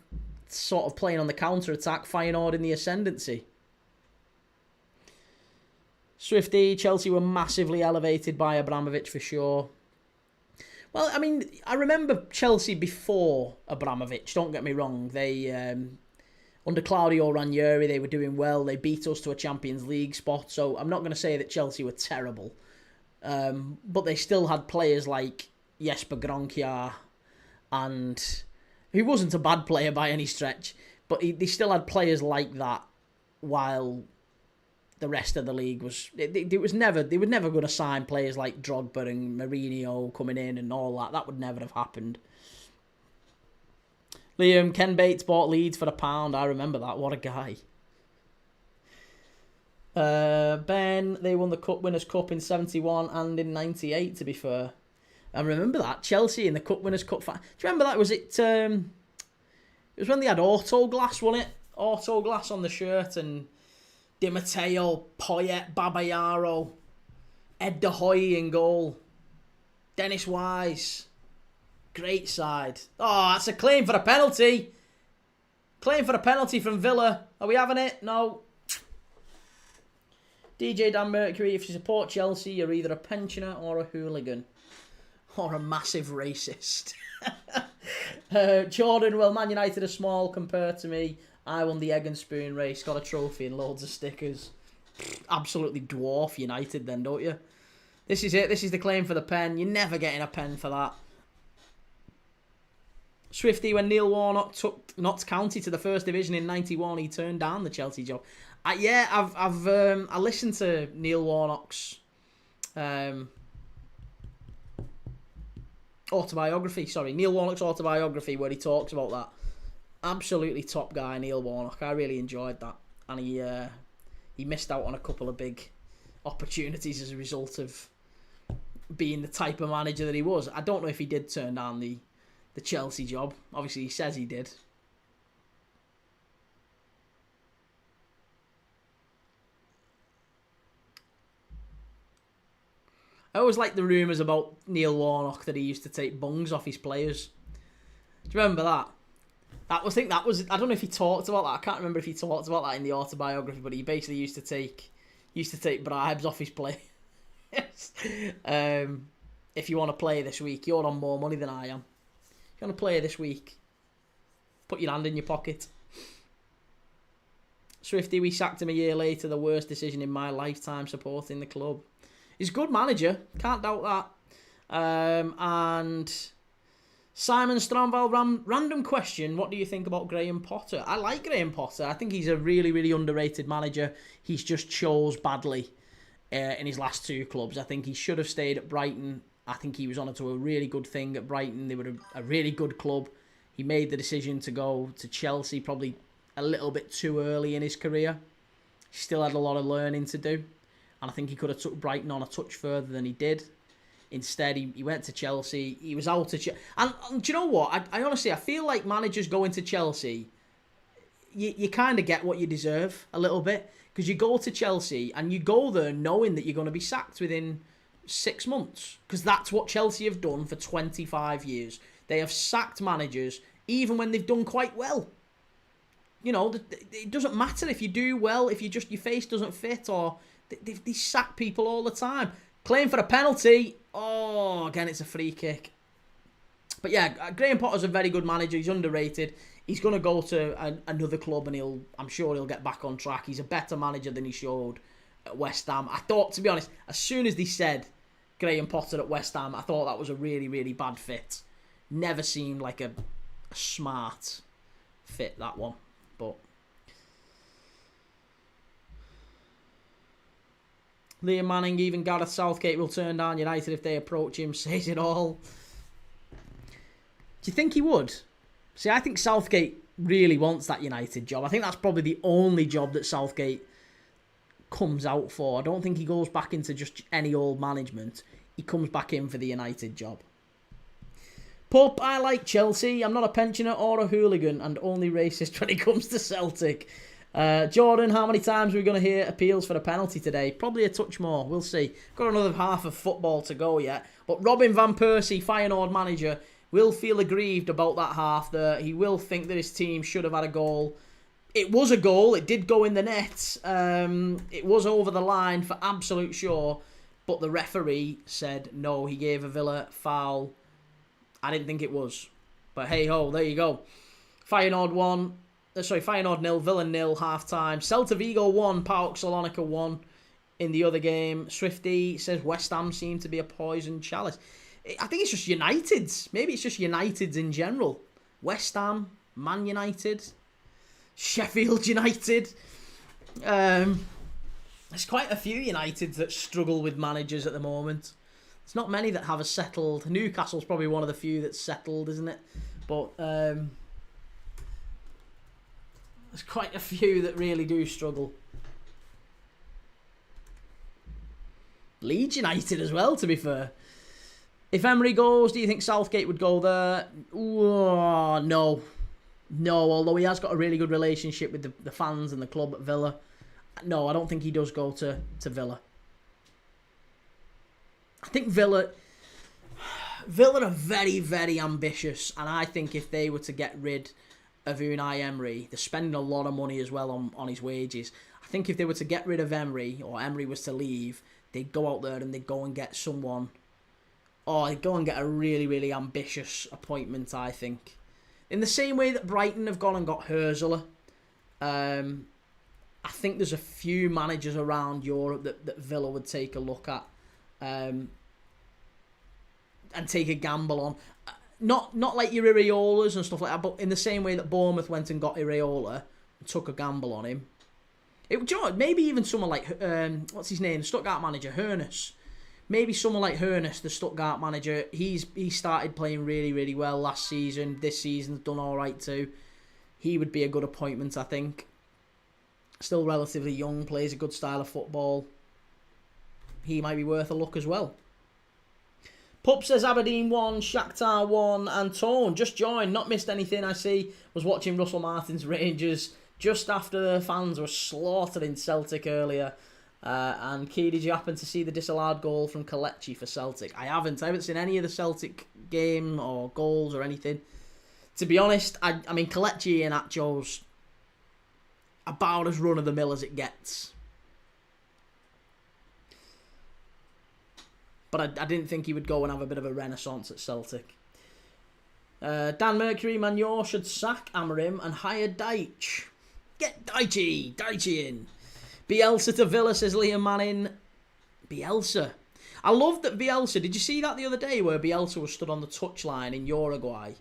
sort of playing on the counter-attack. Feyenoord in the ascendancy. Swifty, Chelsea were massively elevated by Abramovich for sure. Well, I mean, I remember Chelsea before Abramovich, don't get me wrong. They, under Claudio Ranieri, they were doing well. They beat us to a Champions League spot, so I'm not going to say that Chelsea were terrible. But they still had players like Jesper Grønkjær, and he wasn't a bad player by any stretch, but they still had players like that while the rest of the league was... They were never going to sign players like Drogba and Mourinho coming in and all that. That would never have happened. Liam, Ken Bates bought Leeds for £1. I remember that. What a guy. Ben, they won the Cup Winners' Cup in 71 and in 98, to be fair. I remember that. Chelsea in the Cup Winners' Cup. Do you remember that? Was it... it was when they had auto glass, wasn't it? Auto glass on the shirt and... Di Matteo, Poyet, Babayaro, Ed De Hoy in goal, Dennis Wise, great side. Oh, that's a claim for a penalty. Claim for a penalty from Villa. Are we having it? No. DJ Dan Mercury, if you support Chelsea, you're either a pensioner or a hooligan. Or a massive racist. Jordan, well, Man United are small compared to me. I won the egg and spoon race, got a trophy and loads of stickers. Absolutely dwarf United then, don't you? This is it. This is the claim for the pen. You're never getting a pen for that. Swifty, when Neil Warnock took Notts County to the First Division in 91, he turned down the Chelsea job. I listened to Neil Warnock's autobiography. Sorry, Neil Warnock's autobiography, where he talks about that. Absolutely top guy, Neil Warnock. I really enjoyed that, and he missed out on a couple of big opportunities as a result of being the type of manager that he was. I don't know if he did turn down the Chelsea job. Obviously, he says he did. I always like the rumours about Neil Warnock that he used to take bungs off his players. Do you remember that? I don't know if he talked about that. I can't remember if he talked about that in the autobiography, but he basically used to take bribes off his players. If you want to play this week, you're on more money than I am. If you want to play this week, put your hand in your pocket. Swifty, we sacked him a year later. The worst decision in my lifetime supporting the club. He's a good manager, can't doubt that. And Simon Stromval, random question. What do you think about Graham Potter? I like Graham Potter. I think he's a really, really underrated manager. He's just chose badly in his last two clubs. I think he should have stayed at Brighton. I think he was on to a really good thing at Brighton. They were a really good club. He made the decision to go to Chelsea probably a little bit too early in his career. He still had a lot of learning to do. And I think he could have took Brighton on a touch further than he did. Instead, he went to Chelsea. He was out of Chelsea. And do you know what? I honestly, I feel like managers going to Chelsea, you kind of get what you deserve a little bit. Because you go to Chelsea and you go there knowing that you're going to be sacked within 6 months. Because that's what Chelsea have done for 25 years. They have sacked managers even when they've done quite well. You know, it doesn't matter if you do well, if your face doesn't fit, or they sack people all the time. Claim for a penalty. Oh, again, it's a free kick. But yeah, Graham Potter's a very good manager. He's underrated. He's going to go to another club and I'm sure he'll get back on track. He's a better manager than he showed at West Ham. I thought, to be honest, as soon as they said Graham Potter at West Ham, I thought that was a really, really bad fit. Never seemed like a smart fit, that one. But Liam Manning, even Gareth Southgate will turn down United if they approach him, says it all. Do you think he would? See, I think Southgate really wants that United job. I think that's probably the only job that Southgate comes out for. I don't think he goes back into just any old management. He comes back in for the United job. Pup, I like Chelsea. I'm not a pensioner or a hooligan and only racist when it comes to Celtic. Jordan, how many times are we going to hear appeals for a penalty today? Probably a touch more. We'll see. Got another half of football to go yet. But Robin Van Persie, Feyenoord manager, will feel aggrieved about that half there. He will think that his team should have had a goal. It was a goal. It did go in the net. It was over the line for absolute sure. But the referee said no. He gave a Villa foul. I didn't think it was. But hey ho, there you go. Feyenoord 0, Villa 0, half time. Celta Vigo 1, PAOK Salonika 1 in the other game. Swifty says West Ham seem to be a poison chalice. I think it's just United's. Maybe it's just United's in general. West Ham, Man United, Sheffield United. There's quite a few Uniteds that struggle with managers at the moment. There's not many that have a settled. Newcastle's probably one of the few that's settled, isn't it? But there's quite a few that really do struggle. Leeds United as well, to be fair. If Emery goes, do you think Southgate would go there? Ooh, no. No, although he has got a really good relationship with the fans and the club at Villa. No, I don't think he does go to Villa. I think Villa are very, very ambitious, and I think if they were to get rid of Unai Emery, they're spending a lot of money as well on his wages. I think if they were to get rid of Emery, or Emery was to leave, they'd go out there and they'd go and get someone, or they'd go and get a really, really ambitious appointment, I think. In the same way that Brighton have gone and got Hurzeler, I think there's a few managers around Europe that Villa would take a look at. And take a gamble on. Not like your Iraolas and stuff like that, but in the same way that Bournemouth went and got Iraola and took a gamble on him. Maybe even someone like, what's his name, the Stuttgart manager, Hoeneß. Maybe someone like Hoeneß, the Stuttgart manager, he started playing really, really well last season. This season's done all right too. He would be a good appointment, I think. Still relatively young, plays a good style of football. He might be worth a look as well. Pup says Aberdeen 1, Shakhtar 1, and Tone just joined, not missed anything I see. Was watching Russell Martin's Rangers just after the fans were slaughtered in Celtic earlier. And Key, did you happen to see the disallowed goal from Kelechi for Celtic? I haven't seen any of the Celtic game or goals or anything. To be honest, I mean Kelechi and Atcho's about as run-of-the-mill as it gets. But I didn't think he would go and have a bit of a renaissance at Celtic. Dan Mercury, Manor should sack Amorim and hire Deitch. Get Deitchy in. Bielsa to Villa, says Liam Manning. Bielsa. I love that Bielsa. Did you see that the other day where Bielsa was stood on the touchline in Uruguay,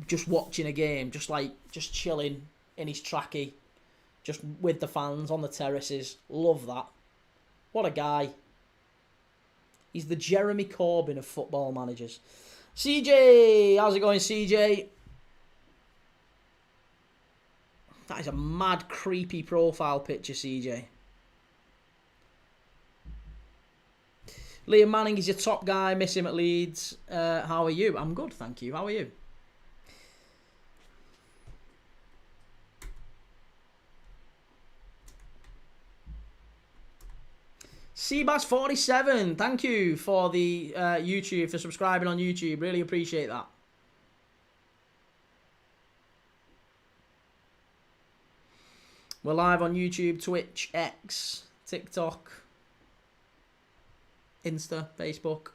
just watching a game, just chilling in his trackie, just with the fans on the terraces. Love that. What a guy. He's the Jeremy Corbyn of football managers. CJ, how's it going, CJ? That is a mad, creepy profile picture, CJ. Liam Manning is your top guy. Miss him at Leeds. How are you? I'm good, thank you. How are you? Seabass47, thank you for the YouTube, for subscribing on YouTube. Really appreciate that. We're live on YouTube, Twitch, X, TikTok, Insta, Facebook.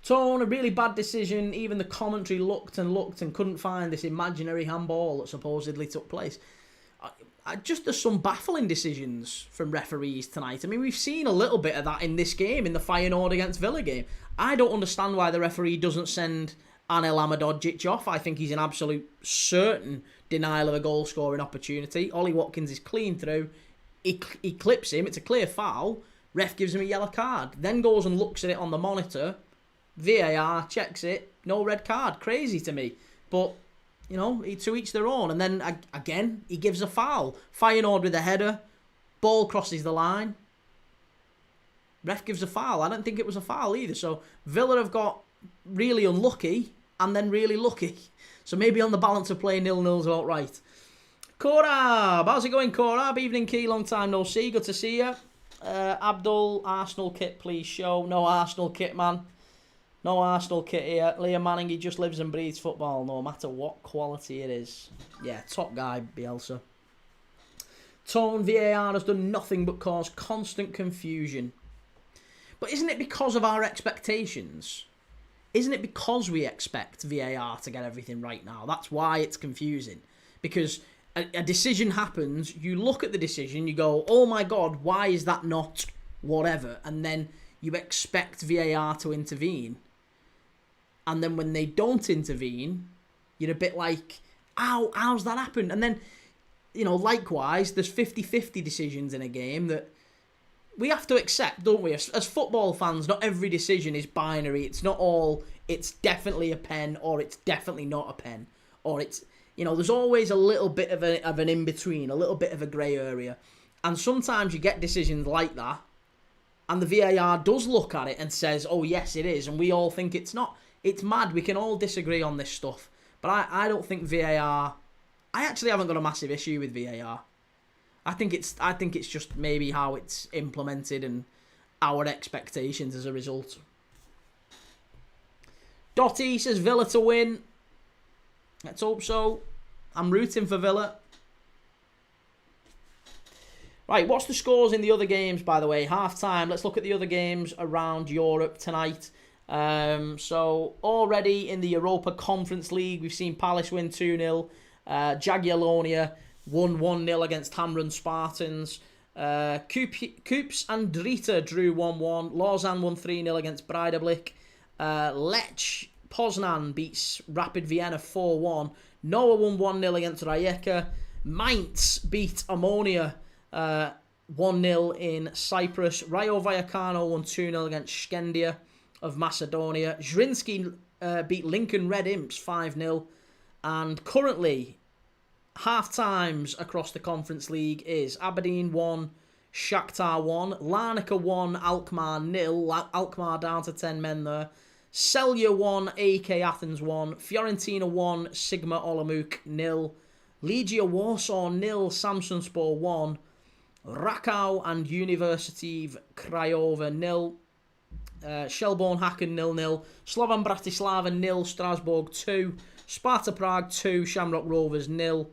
Tone, a really bad decision. Even the commentary looked and couldn't find this imaginary handball that supposedly took place. There's some baffling decisions from referees tonight. I mean, we've seen a little bit of that in this game, in the Feyenoord against Villa game. I don't understand why the referee doesn't send Anel Ahmedhodzic off. I think he's an absolute certain denial of a goal-scoring opportunity. Ollie Watkins is clean through. He clips him. It's a clear foul. Ref gives him a yellow card. Then goes and looks at it on the monitor. VAR checks it. No red card. Crazy to me. But, you know, to each their own. And then, again, he gives a foul. Feyenoord with a header. Ball crosses the line. Ref gives a foul. I don't think it was a foul either. So, Villa have got really unlucky and then really lucky. So, maybe on the balance of play, 0-0's about right. Korab. How's it going, Korab? Evening, Key. Long time no see. Good to see you. Abdul, Arsenal kit, please show. No Arsenal kit, man. No Arsenal kit here. Liam Manning, he just lives and breathes football, no matter what quality it is. Yeah, top guy, Bielsa. Tone, VAR has done nothing but cause constant confusion. But isn't it because of our expectations? Isn't it because we expect VAR to get everything right now? That's why it's confusing. Because a decision happens, you look at the decision, you go, oh my God, why is that not whatever? And then you expect VAR to intervene. And then when they don't intervene, you're a bit like, ow, how's that happened? And then, you know, likewise, there's 50-50 decisions in a game that we have to accept, don't we? As football fans, not every decision is binary. It's not all, it's definitely a pen, or it's definitely not a pen. Or it's, you know, there's always a little bit of an in-between, a little bit of a grey area. And sometimes you get decisions like that, and the VAR does look at it and says, oh, yes, it is, and we all think it's not. It's mad. We can all disagree on this stuff. But I don't think VAR... I actually haven't got a massive issue with VAR. I think it's just maybe how it's implemented and our expectations as a result. Dottie says Villa to win. Let's hope so. I'm rooting for Villa. Right, what's the scores in the other games, by the way? Half-time. Let's look at the other games around Europe tonight. So, already in the Europa Conference League, we've seen Palace win 2-0. Jagiellonia won 1-0 against Hamrun Spartans. Koops and Drita drew 1-1. Lausanne won 3-0 against Breidablik. Lech Poznan beats Rapid Vienna 4-1. Noah won 1-0 against Rijeka. Mainz beat Ammonia 1-0 in Cyprus. Rayo Vallecano won 2-0 against Skendia of Macedonia. Zrinski beat Lincoln Red Imps 5-0. And currently, half-times across the Conference League is Aberdeen 1, Shakhtar 1, Larnaca 1, Alkmaar 0. Alkmaar down to 10 men there. Celje 1, AK Athens 1, Fiorentina 1, Sigma Olomouc 0, Legia Warsaw 0, Samsunspor 1, Rakow and University Craiova 0, Shelbourne Hacken 0-0, Slovan Bratislava 0, Strasbourg 2, Sparta Prague 2, Shamrock Rovers 0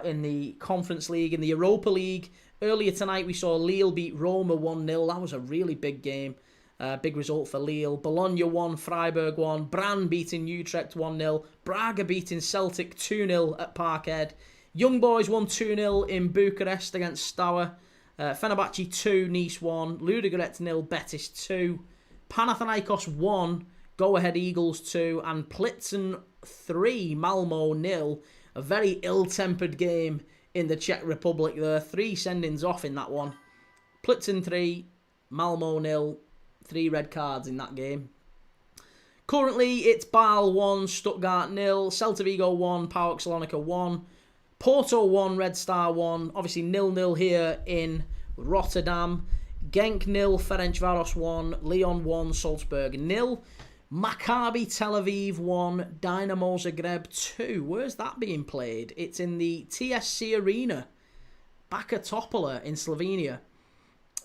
in the Conference League. In the Europa League, earlier tonight we saw Lille beat Roma 1-0. That was a really big game. Big result for Lille. Bologna 1, Freiburg 1. Brann beating Utrecht 1-0. Braga beating Celtic 2-0 at Parkhead. Young Boys won 2-0 in Bucharest against Stour. Fenerbahce 2, Nice 1. Ludogorets 0, Betis 2. Panathinaikos 1, Go Ahead Eagles 2. And Plitzen 3, Malmo 0. A very ill-tempered game in the Czech Republic there. 3 sendings off in that one. Plitzen 3, Malmo 0. 3 red cards in that game. Currently, it's Bâle 1, Stuttgart 0, Celta Vigo 1, PAOK Salonika 1, Porto 1, Red Star 1. Obviously 0-0 here in Rotterdam. Genk 0, Ferencváros 1, Lyon 1, Salzburg 0. Maccabi Tel Aviv 1, Dynamo Zagreb 2. Where's that being played? It's in the TSC Arena. Baka Topola in Slovenia.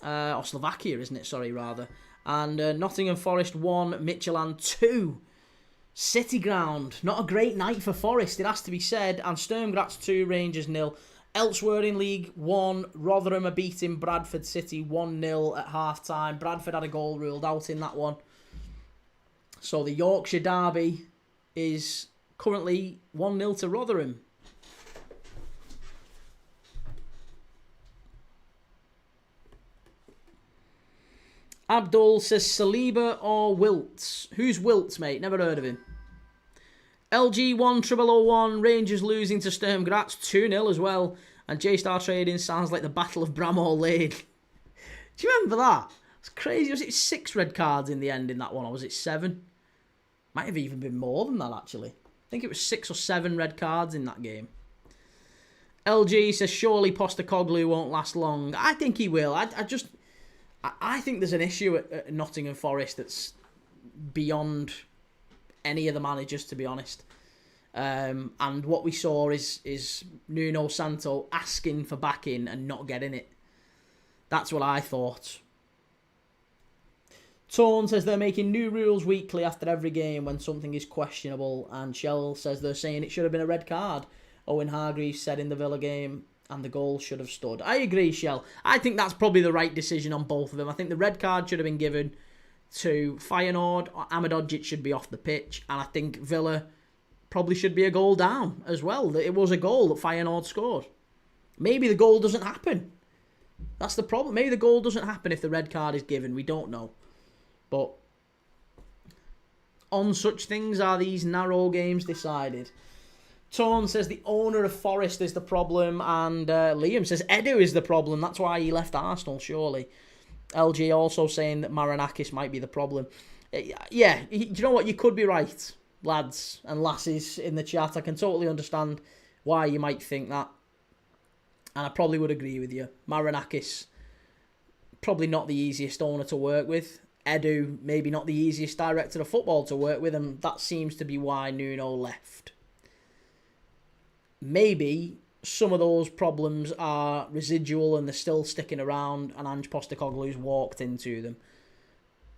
Or Slovakia, isn't it? Sorry, rather. And Nottingham Forest 1, Midtjylland 2. City Ground. Not a great night for Forest, it has to be said. And Sturm Graz 2, Rangers 0. Elsewhere in League 1, Rotherham are beating Bradford City 1-0 at half-time. Bradford had a goal ruled out in that one. So the Yorkshire derby is currently 1-0 to Rotherham. Abdul says Saliba or Wilts. Who's Wilts, mate? Never heard of him. LG 1001, Rangers losing to Sturm Graz 2-0 as well. And J-Star Trading sounds like the Battle of Bramhall Lane. Do you remember that? It's crazy. Was it 6 red cards in the end in that one, or was it 7? Might have even been more than that, actually. I think it was 6 or 7 red cards in that game. LG says, surely Postecoglou won't last long. I think he will. I think there's an issue at Nottingham Forest that's beyond any of the managers, to be honest. And what we saw is Nuno Santo asking for backing and not getting it. That's what I thought. Torn says they're making new rules weekly after every game when something is questionable. And Shell says they're saying it should have been a red card. Owen Hargreaves said in the Villa game, and the goal should have stood. I agree, Shell. I think that's probably the right decision on both of them. I think the red card should have been given to Feyenoord. Ahmedhodzic should be off the pitch. And I think Villa probably should be a goal down as well. It was a goal that Feyenoord scored. Maybe the goal doesn't happen. That's the problem. Maybe the goal doesn't happen if the red card is given. We don't know. But on such things are these narrow games decided. Torn says the owner of Forest is the problem. And Liam says Edu is the problem. That's why he left Arsenal, surely. LG also saying that Marinakis might be the problem. Yeah, do you know what? You could be right, lads and lasses in the chat. I can totally understand why you might think that. And I probably would agree with you. Marinakis, probably not the easiest owner to work with. Edu, maybe not the easiest director of football to work with. And that seems to be why Nuno left. Maybe some of those problems are residual and they're still sticking around and Ange Postecoglou's walked into them.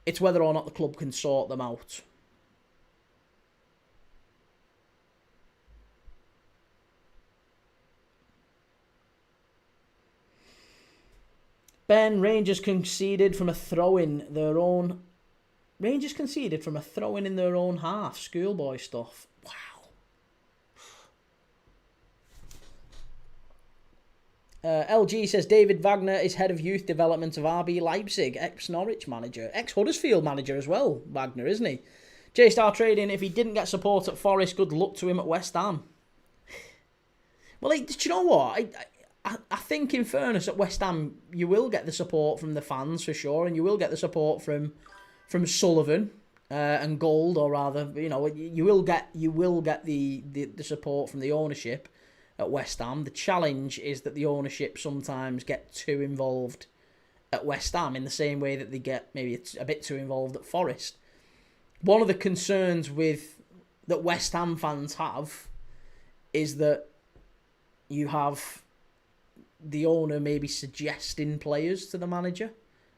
It's whether or not the club can sort them out. Ben, Rangers conceded from a throw-in their own... Rangers conceded from a throw-in in their own half. Schoolboy stuff. Wow. LG says David Wagner is head of youth development of RB Leipzig, ex-Norwich manager, ex-Huddersfield manager as well, Wagner, isn't he? J-Star Trading, if he didn't get support at Forest, good luck to him at West Ham. Well, do you know what? I think, in fairness, at West Ham, you will get the support from the fans for sure, and you will get the support from Sullivan and Gold, or rather, you will get the support from the ownership at West Ham. The challenge is that the ownership sometimes get too involved at West Ham in the same way that they get maybe a bit too involved at Forest. One of the concerns that West Ham fans have is that you have the owner maybe suggesting players to the manager. And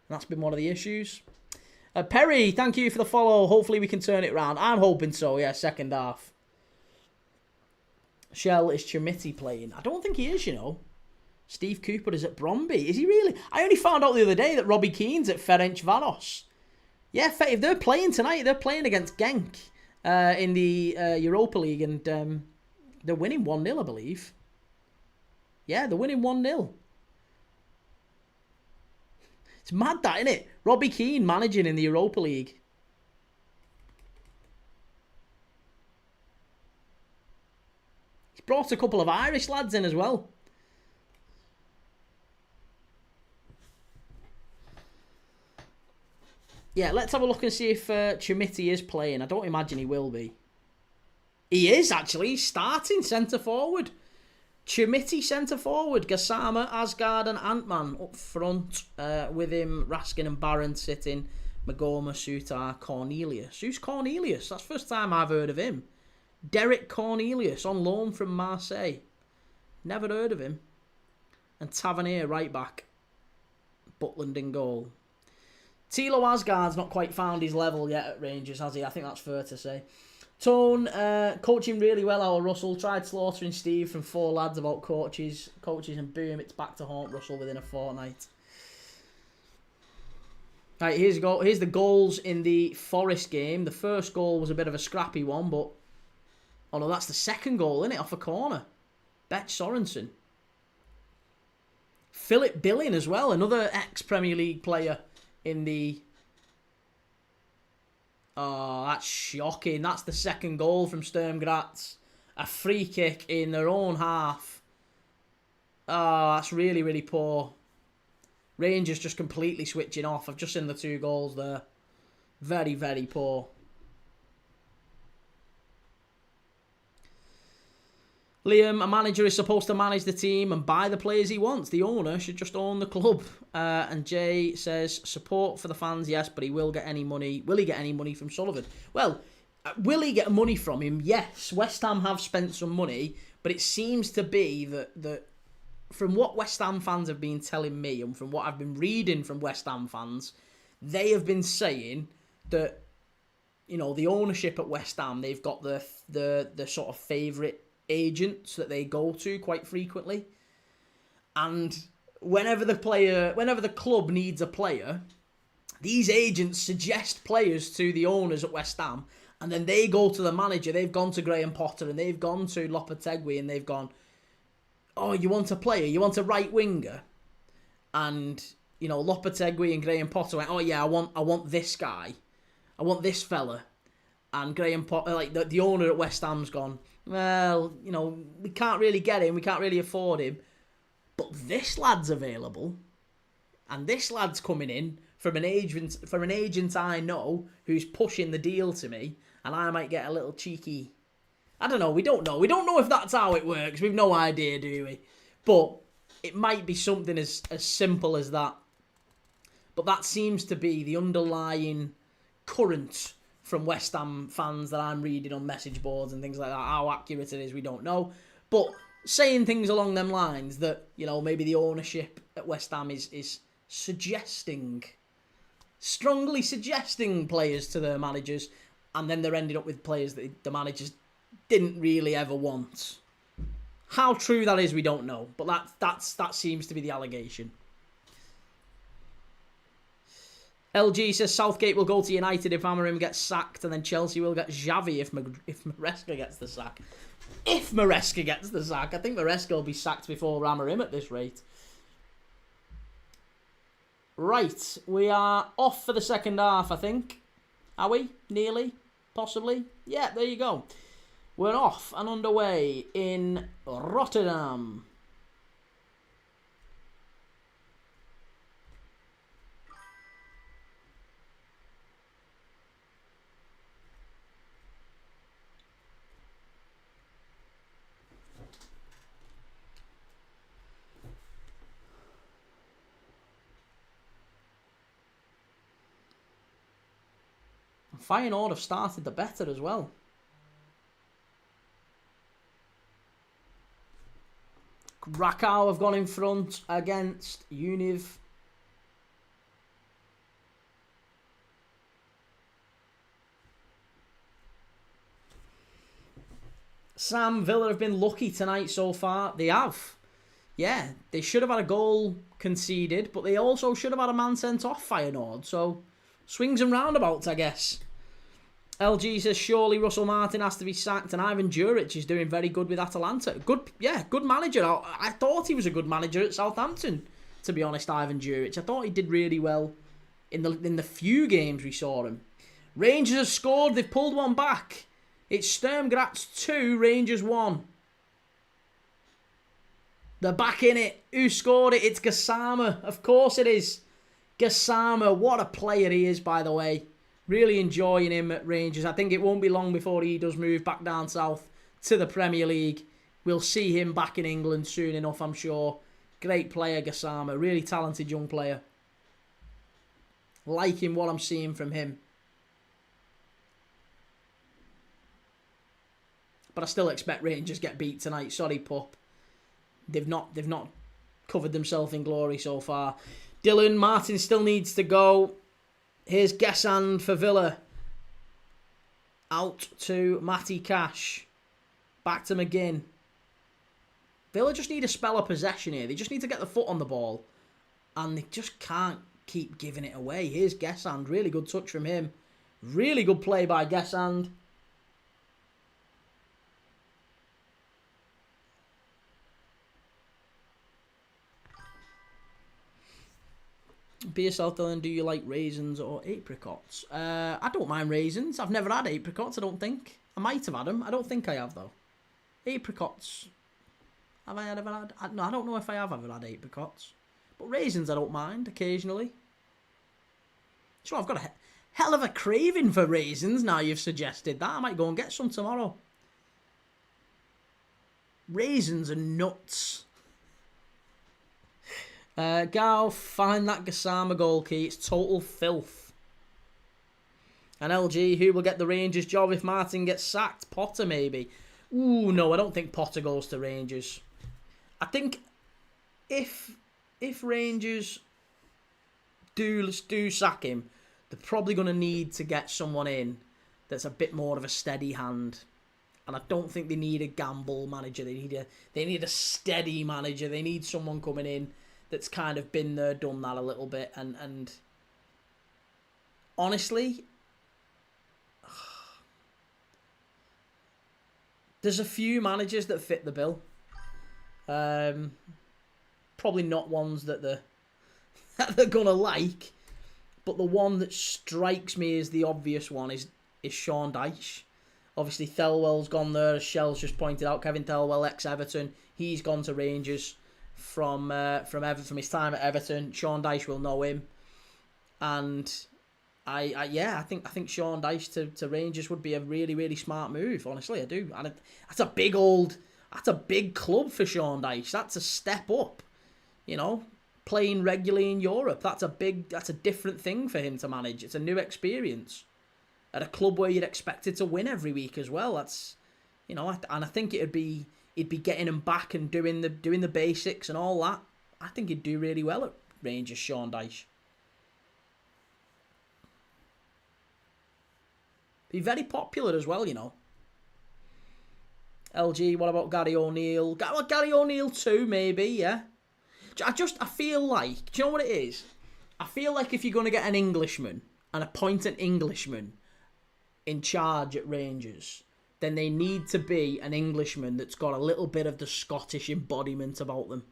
that's been one of the issues. Perry, thank you for the follow. Hopefully we can turn it round. I'm hoping so, yeah, second half. Shell, is Chimiti playing? I don't think he is, Steve Cooper is at Bromby. Is he really? I only found out the other day that Robbie Keane's at Ferencvaros. Yeah, if they're playing tonight, they're playing against Genk in the Europa League, and they're winning 1-0, I believe. Yeah, they're winning 1-0. It's mad, that, isn't it? Robbie Keane managing in the Europa League. He's brought a couple of Irish lads in as well. Yeah, let's have a look and see if Chimiti is playing. I don't imagine he will be. He is, actually. He's starting centre-forward. Chimiti centre-forward. Gassama, Asgard and Ant-Man up front. With him, Raskin and Barron sitting. Magoma, Sutar, Cornelius. Who's Cornelius? That's the first time I've heard of him. Derek Cornelius, on loan from Marseille. Never heard of him. And Tavernier, right back. Butland in goal. Tilo Asgard's not quite found his level yet at Rangers, has he? I think that's fair to say. Tone, coaching really well, our Russell. Tried slaughtering Steve from 4 lads about coaches, and boom, it's back to haunt Russell within a fortnight. Right, here's the goals in the Forest game. The first goal was a bit of a scrappy one, but... Oh no, that's the second goal, isn't it? Off a corner. Bet Sorensen. Philip Billing as well, another ex-Premier League player in the Oh, that's shocking. That's the second goal from Sturm Graz. A free kick in their own half. Oh, that's really, really poor. Rangers just completely switching off. I've just seen the 2 goals there. Very, very poor. Liam, a manager is supposed to manage the team and buy the players he wants. The owner should just own the club. And Jay says, support for the fans, yes, but he will get any money. Will he get any money from Sullivan? Well, will he get money from him? Yes. West Ham have spent some money, but it seems to be that from what West Ham fans have been telling me and from what I've been reading from West Ham fans, they have been saying that, you know, the ownership at West Ham, they've got the sort of favourite agents that they go to quite frequently, and whenever the club needs a player, these agents suggest players to the owners at West Ham, and then they go to the manager. They've gone to Graham Potter and they've gone to Lopetegui and they've gone, oh, you want a player, you want a right winger, and you know, Lopetegui and Graham Potter went, oh yeah, I want this guy, I want this fella, and Graham Potter, like the owner at West Ham's gone, well, you know, we can't really get him, we can't really afford him, but this lad's available, and this lad's coming in from an agent I know who's pushing the deal to me, and I might get a little cheeky. I don't know. We don't know if that's how it works. We've no idea, do we? But it might be something as simple as that. But that seems to be the underlying current from West Ham fans that I'm reading on message boards and things like that. How accurate it is, we don't know. But saying things along them lines that, you know, maybe the ownership at West Ham is strongly suggesting players to their managers, and then they're ending up with players that the managers didn't really ever want. How true that is, we don't know. But that seems to be the allegation. LG says Southgate will go to United if Amorim gets sacked, and then Chelsea will get Xavi if Maresca gets the sack. If Maresca gets the sack. I think Maresca will be sacked before Amorim at this rate. Right, we are off for the second half, I think. Are we? Nearly? Possibly? Yeah, there you go. We're off and underway in Rotterdam. Feyenoord have started the better as well. Krakow have gone in front against Univ. Sam, Villa have been lucky tonight so far. They have. Yeah, they should have had a goal conceded, but they also should have had a man sent off Feyenoord. So, swings and roundabouts, I guess. LG says, surely Russell Martin has to be sacked, and Ivan Juric is doing very good with Atalanta. Good manager. I thought he was a good manager at Southampton, to be honest, Ivan Juric. I thought he did really well in the few games we saw him. Rangers have scored. They've pulled one back. It's Sturm Graz 2, Rangers 1. They're back in it. Who scored it? It's Gassama. Of course it is. Gassama. What a player he is, by the way. Really enjoying him at Rangers. I think it won't be long before he does move back down south to the Premier League. We'll see him back in England soon enough, I'm sure. Great player, Gassama. Really talented young player. Liking what I'm seeing from him. But I still expect Rangers get beat tonight. Sorry, pup. They've not covered themselves in glory so far. Dylan Martin still needs to go. Here's Gesand for Villa. Out to Matty Cash. Back to McGinn. Villa just need a spell of possession here. They just need to get the foot on the ball. And they just can't keep giving it away. Here's Gesand. Really good touch from him. Really good play by Gesand. BSL Dylan, do you like raisins or apricots? I don't mind raisins. I've never had apricots, I don't think. I might have had them. I don't think I have, though. Apricots. Have I ever had? No, I don't know if I have ever had apricots. But raisins I don't mind, occasionally. So I've got a hell of a craving for raisins now you've suggested that. I might go and get some tomorrow. Raisins are nuts. Gal, find that Gassama goal key. It's total filth. And LG, who will get the Rangers job if Martin gets sacked? Potter, maybe. Ooh, no, I don't think Potter goes to Rangers. I think if Rangers do sack him, they're probably going to need to get someone in that's a bit more of a steady hand. And I don't think they need a gamble manager. They need a steady manager. They need someone coming in that's kind of been there, done that a little bit. And honestly, there's a few managers that fit the bill. Probably not ones that they're gonna like, but the one that strikes me as the obvious one is Sean Dyche. Obviously, Thelwell's gone there, as Shell's just pointed out. Kevin Thelwell, ex-Everton, he's gone to Rangers from his time at Everton. Sean Dyche will know him, and I think Sean Dyche to Rangers would be a really, really smart move. Honestly, I do. And that's a big club for Sean Dyche. That's a step up, you know, playing regularly in Europe. That's a different thing for him to manage. It's a new experience at a club where you'd expect it to win every week as well. That's, you know, and I think it'd be getting him back and doing the basics and all that. I think he'd do really well at Rangers, Sean Dyche. Be very popular as well, you know. LG, what about Gary O'Neill? Gary O'Neill too, maybe, yeah. I feel like, do you know what it is? I feel like if you're going to get an Englishman and appoint an Englishman in charge at Rangers, then they need to be an Englishman that's got a little bit of the Scottish embodiment about them.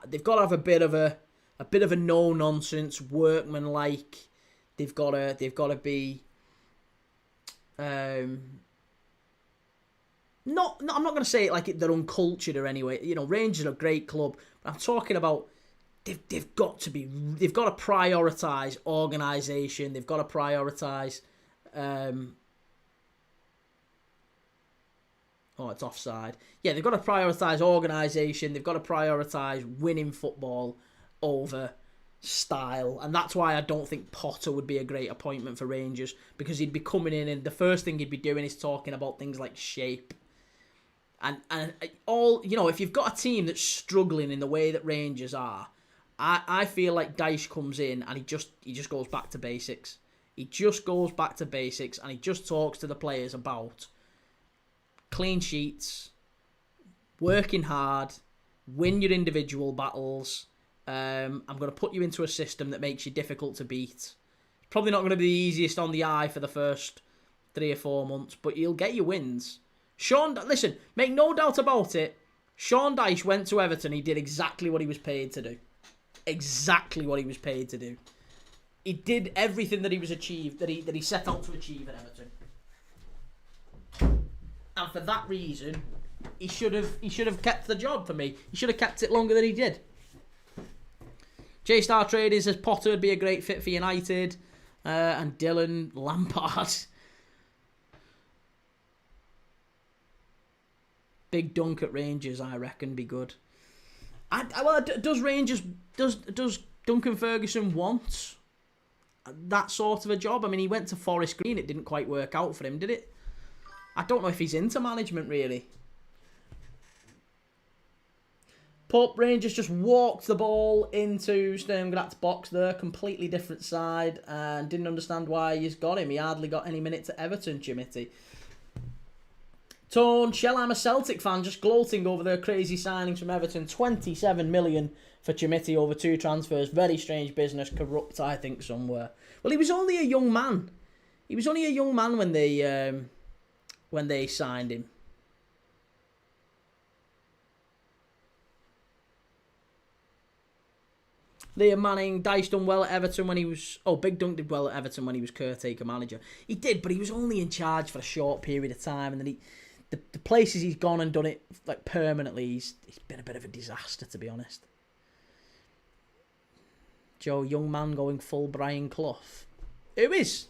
They've got to have a bit of a no-nonsense, workman-like. They've got to be... I'm not going to say it like they're uncultured or anyway. You know, Rangers are a great club. But I'm talking about they've got to prioritise organisation. They've got to prioritise. It's offside. Yeah, they've got to prioritise organisation. They've got to prioritise winning football over style, and that's why I don't think Potter would be a great appointment for Rangers, because he'd be coming in and the first thing he'd be doing is talking about things like shape and all, you know. If you've got a team that's struggling in the way that Rangers are, I feel like Dyche comes in and he just goes back to basics. He just goes back to basics and he just talks to the players about clean sheets, working hard, win your individual battles. I'm going to put you into a system that makes you difficult to beat. It's probably not going to be the easiest on the eye for the first 3 or 4 months, but you'll get your wins. Listen, make no doubt about it. Sean Dyche went to Everton. He did exactly what he was paid to do. Exactly what he was paid to do. He did everything that he set out to achieve at Everton. And for that reason, he should have kept the job for me. He should have kept it longer than he did. J-Star Traders says Potter would be a great fit for United. And Dylan Lampard. Big Dunk at Rangers, I reckon, be good. Does Duncan Ferguson want that sort of a job? I mean, he went to Forest Green. It didn't quite work out for him, did it? I don't know if he's into management, really. Pope Rangers just walked the ball into Sturmgrat's box there, completely different side, and didn't understand why he's got him. He hardly got any minutes at Everton, Chimity. Tone, Shell, I'm a Celtic fan, just gloating over their crazy signings from Everton. 27 million for Chimity over 2 transfers. Very strange business, corrupt, I think, somewhere. Well, he was only a young man. He was only a young man when they signed him. Liam Manning, Dice done well at Everton when he was... Oh, Big Dunk did well at Everton when he was caretaker manager. He did, but he was only in charge for a short period of time. And then the places he's gone and done it like permanently, he's been a bit of a disaster, to be honest. Joe, young man going full Brian Clough. Who is?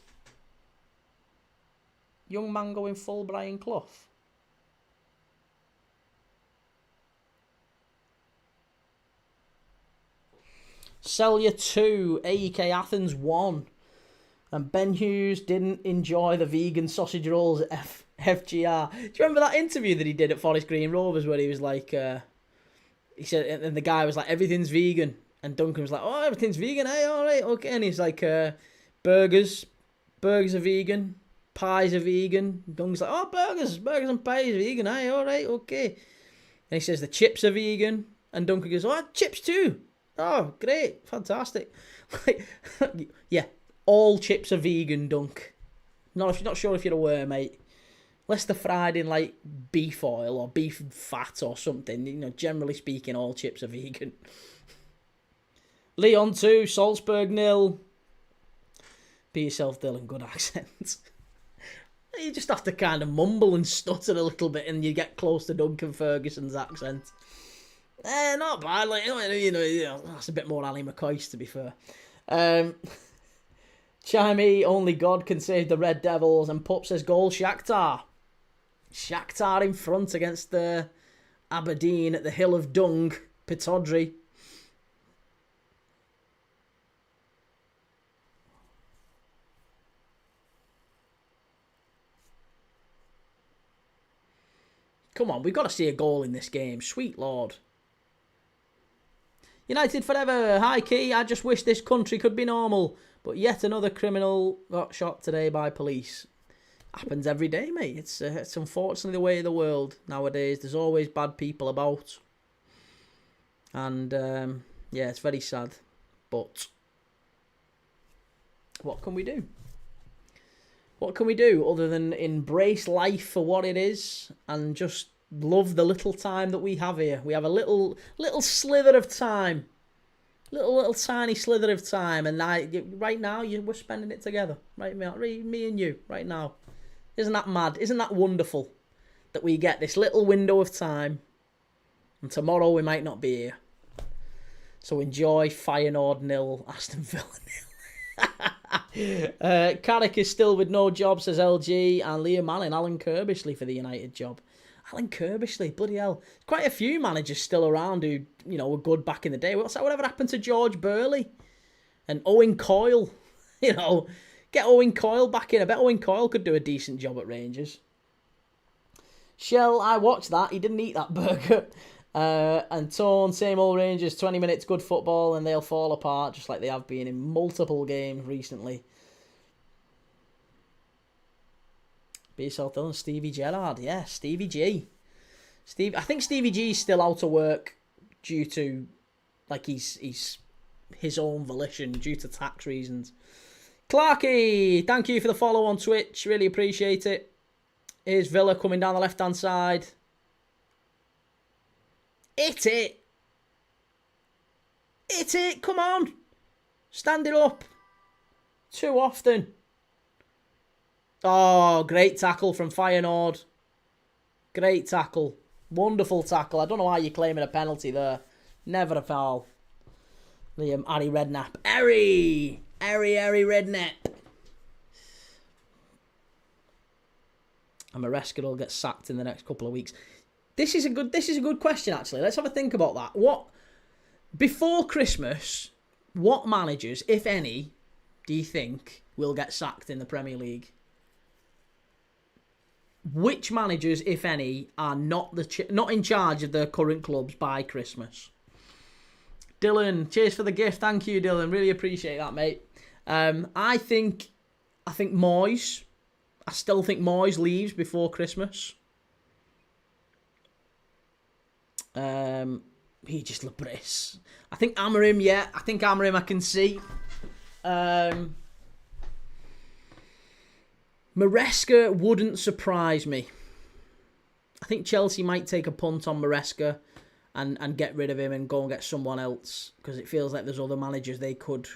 Young man going full Brian Clough. Celya 2, AEK Athens 1. And Ben Hughes didn't enjoy the vegan sausage rolls at FGR. Do you remember that interview that he did at Forest Green Rovers where he was like, he said, and the guy was like, everything's vegan. And Duncan was like, oh, everything's vegan, hey, all right, okay. And he's like, burgers are vegan, pies are vegan. Duncan's like, oh, burgers and pies are vegan, hey, all right, okay. And he says, the chips are vegan. And Duncan goes, oh, chips too. Oh, great, fantastic. Yeah, all chips are vegan, Dunk. Not sure if you're aware, mate. Unless they're fried in like beef oil or beef fat or something. You know, generally speaking, all chips are vegan. Leon 2, Salzburg 0. Be yourself, Dylan. Good accent. You just have to kind of mumble and stutter a little bit, and you get close to Duncan Ferguson's accent. Not bad. Like, you know, that's a bit more Ali McCoy's, to be fair. Chimey, only God can save the Red Devils, and Pup says goal Shakhtar. Shakhtar in front against Aberdeen at the Hill of Dung, Pittodrie. Come on, we've got to see a goal in this game. Sweet Lord. United forever. Hi, Key. I just wish this country could be normal. But yet another criminal got shot today by police. Happens every day, mate. It's unfortunately the way of the world nowadays. There's always bad people about. And, yeah, it's very sad. But what can we do? What can we do other than embrace life for what it is and just love the little time that we have here? We have a little slither of time. Little tiny slither of time. And right now, we're spending it together. Right, me and you, right now. Isn't that mad? Isn't that wonderful? That we get this little window of time. And tomorrow we might not be here. So enjoy Feyenoord 0, Aston Villa 0. Carrick is still with no job, says LG, and Liam Manning, Alan Kirbishley for the United job. Alan Kirbishley, bloody hell. Quite a few managers still around who, you know, were good back in the day. Whatever happened to George Burley? And Owen Coyle? You know, get Owen Coyle back in. I bet Owen Coyle could do a decent job at Rangers. Shell, I watched that. He didn't eat that burger. And Tone, same old Rangers, 20 minutes, good football, and they'll fall apart just like they have been in multiple games recently. Be yourself, Dylan. Stevie Gerrard, yeah, Stevie G. I think Stevie G's still out of work due to, like, he's his own volition due to tax reasons. Clarky, thank you for the follow on Twitch, really appreciate it. Here's Villa coming down the left-hand side. Hit it, come on. Stand it up. Too often. Oh, great tackle from Feyenoord. Great tackle. Wonderful tackle. I don't know why you're claiming a penalty there. Never a foul. Liam, Harry Redknapp. Harry Redknapp. And Maresca will get sacked in the next couple of weeks. This is a good question, actually. Let's have a think about that. Before Christmas, what managers, if any, do you think will get sacked in the Premier League? Which managers, if any, are not in charge of their current clubs by Christmas? Dylan, cheers for the gift. Thank you, Dylan. Really appreciate that, mate. I think Moyes. I still think Moyes leaves before Christmas. Regis Lebris. I think Amorim, yeah. I think Amorim I can see. Maresca wouldn't surprise me. I think Chelsea might take a punt on Maresca. and get rid of him and go and get someone else, because it feels like there's other managers they could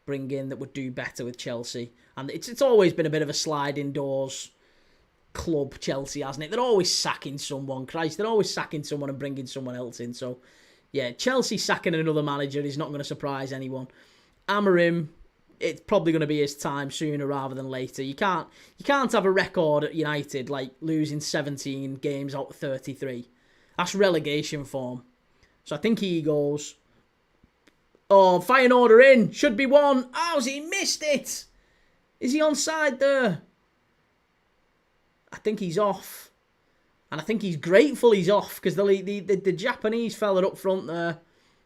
bring in that would do better with Chelsea. And it's always been a bit of a sliding doors club, Chelsea, hasn't it? They're always sacking someone. Christ, they're always sacking someone and bringing someone else in. So, yeah, Chelsea sacking another manager is not going to surprise anyone. Amorim, it's probably going to be his time sooner rather than later. You can't have a record at United like losing 17 games out of 33. That's relegation form. So I think he goes. Oh, Feyenoord are in. Should be one. How's he missed it? Is he onside there? I think he's off. And I think he's grateful he's off, because the Japanese fella up front there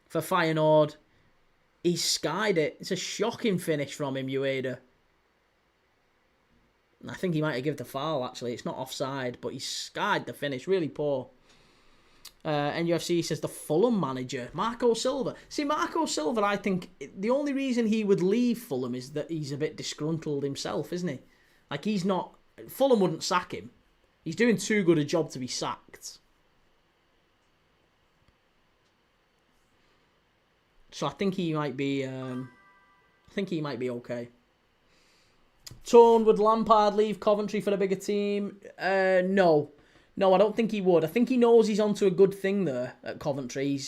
for Feyenoord, he skied it. It's a shocking finish from him, Ueda. I think he might have given the foul, actually. It's not offside, but he skied the finish. Really poor. NUFC says the Fulham manager, Marco Silva. See, Marco Silva, I think the only reason he would leave Fulham is that he's a bit disgruntled himself, isn't he? Like, he's not... Fulham wouldn't sack him. He's doing too good a job to be sacked. So I think he might be... okay. Tone, would Lampard leave Coventry for a bigger team? No. No, I don't think he would. I think he knows he's onto a good thing there at Coventry.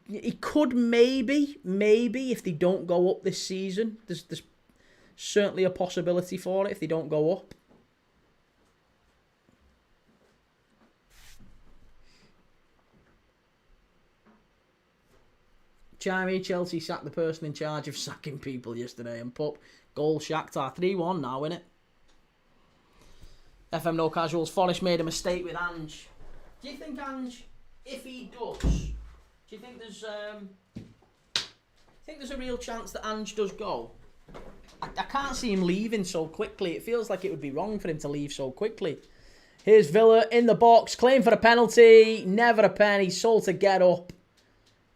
He could maybe, if they don't go up this season. There's certainly a possibility for it if they don't go up. Jamie, Chelsea sacked the person in charge of sacking people yesterday, and Pup, goal Shakhtar. 3-1 now, innit? FM No Casuals, Forest made a mistake with Ange. Do you think Ange, if he does, do you think there's a real chance that Ange does go? I can't see him leaving so quickly. It feels like it would be wrong for him to leave so quickly. Here's Villa in the box, claim for a penalty, never a penny, Sold to get up.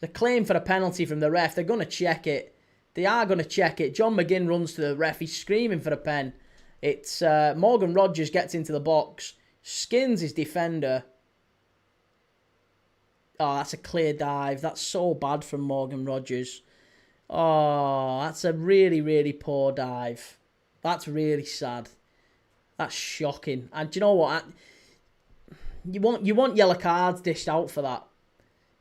The claim for a penalty from the ref, they're going to check it. They are going to check it. John McGinn runs to the ref, he's screaming for a pen. It's Morgan Rogers gets into the box, skins his defender. Oh, that's a clear dive. That's so bad from Morgan Rogers. Oh, that's a really, really poor dive. That's really sad. That's shocking. And do you know what? You want yellow cards dished out for that.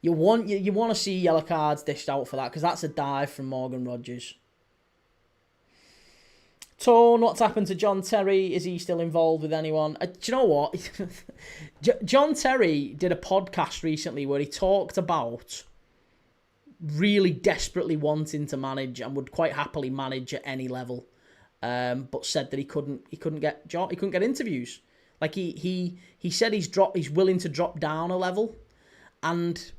You want to see yellow cards dished out for that, because that's a dive from Morgan Rogers. Tone, what's happened to John Terry? Is he still involved with anyone? Do you know what? John Terry did a podcast recently where he talked about really desperately wanting to manage and would quite happily manage at any level, but said that he couldn't get interviews. Like he said he's willing to drop down a level, and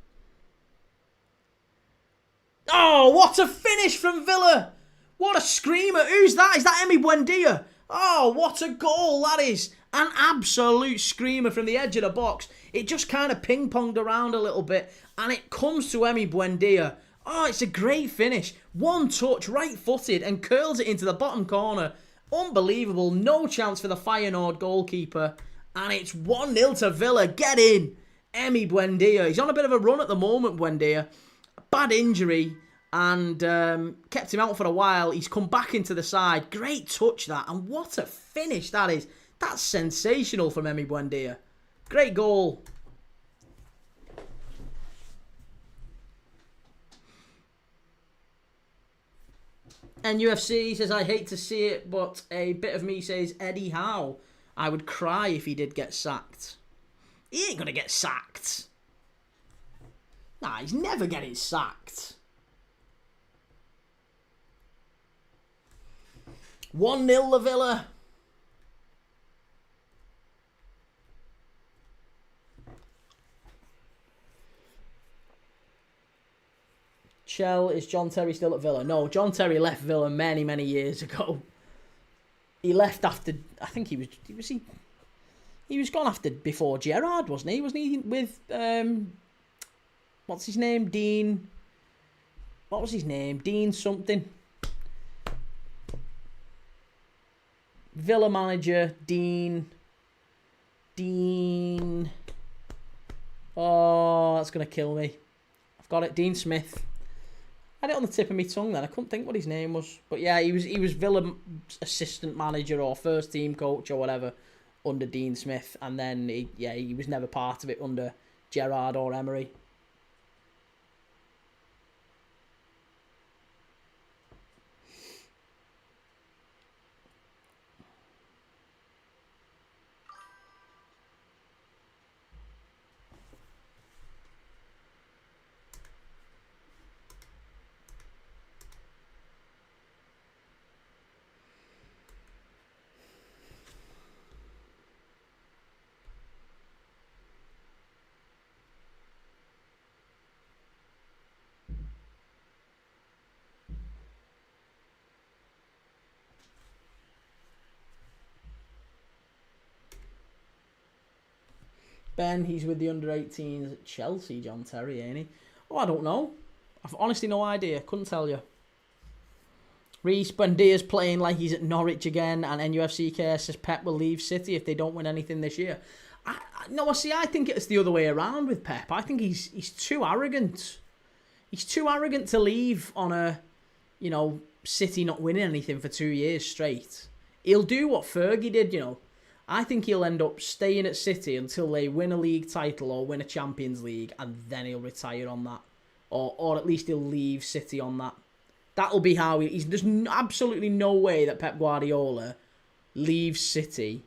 oh, what a finish from Villa! What a screamer! Who's that? Is that Emi Buendia? Oh, what a goal that is! An absolute screamer from the edge of the box. It just kind of ping-ponged around a little bit, and it comes to Emi Buendia. Oh, it's a great finish. One touch, right-footed, and curls it into the bottom corner. Unbelievable. No chance for the Feyenoord goalkeeper. And it's 1-0 to Villa. Get in. Emi Buendia. He's on a bit of a run at the moment, Buendia. Bad injury. And kept him out for a while. He's come back into the side. Great touch, that. And what a finish that is. That's sensational from Emi Buendia. Great goal. And UFC says, I hate to see it, but a bit of me says, Eddie Howe. I would cry if he did get sacked. He ain't going to get sacked. Nah, he's never getting sacked. 1-0 La Villa. Chell, is John Terry still at Villa? No, John Terry left Villa many, many years ago. He left after, I think he was gone after before Gerrard, wasn't he? Wasn't he with what's his name? Dean. What was his name? Dean something. Villa manager, Dean. Oh, that's going to kill me. I've got it. Dean Smith. I had it on the tip of my tongue then. I couldn't think what his name was. But yeah, he was Villa assistant manager or first team coach or whatever under Dean Smith. And then, he was never part of it under Gerrard or Emery. Ben, he's with the under-18s at Chelsea, John Terry, ain't he? Oh, I don't know. I've honestly no idea. Couldn't tell you. Reece Buendia's playing like he's at Norwich again, and NUFCK says Pep will leave City if they don't win anything this year. I think it's the other way around with Pep. I think he's too arrogant. He's too arrogant to leave on a, City not winning anything for 2 years straight. He'll do what Fergie did, I think he'll end up staying at City until they win a league title or win a Champions League, and then he'll retire on that. Or at least he'll leave City on that. That'll be how there's absolutely no way that Pep Guardiola leaves City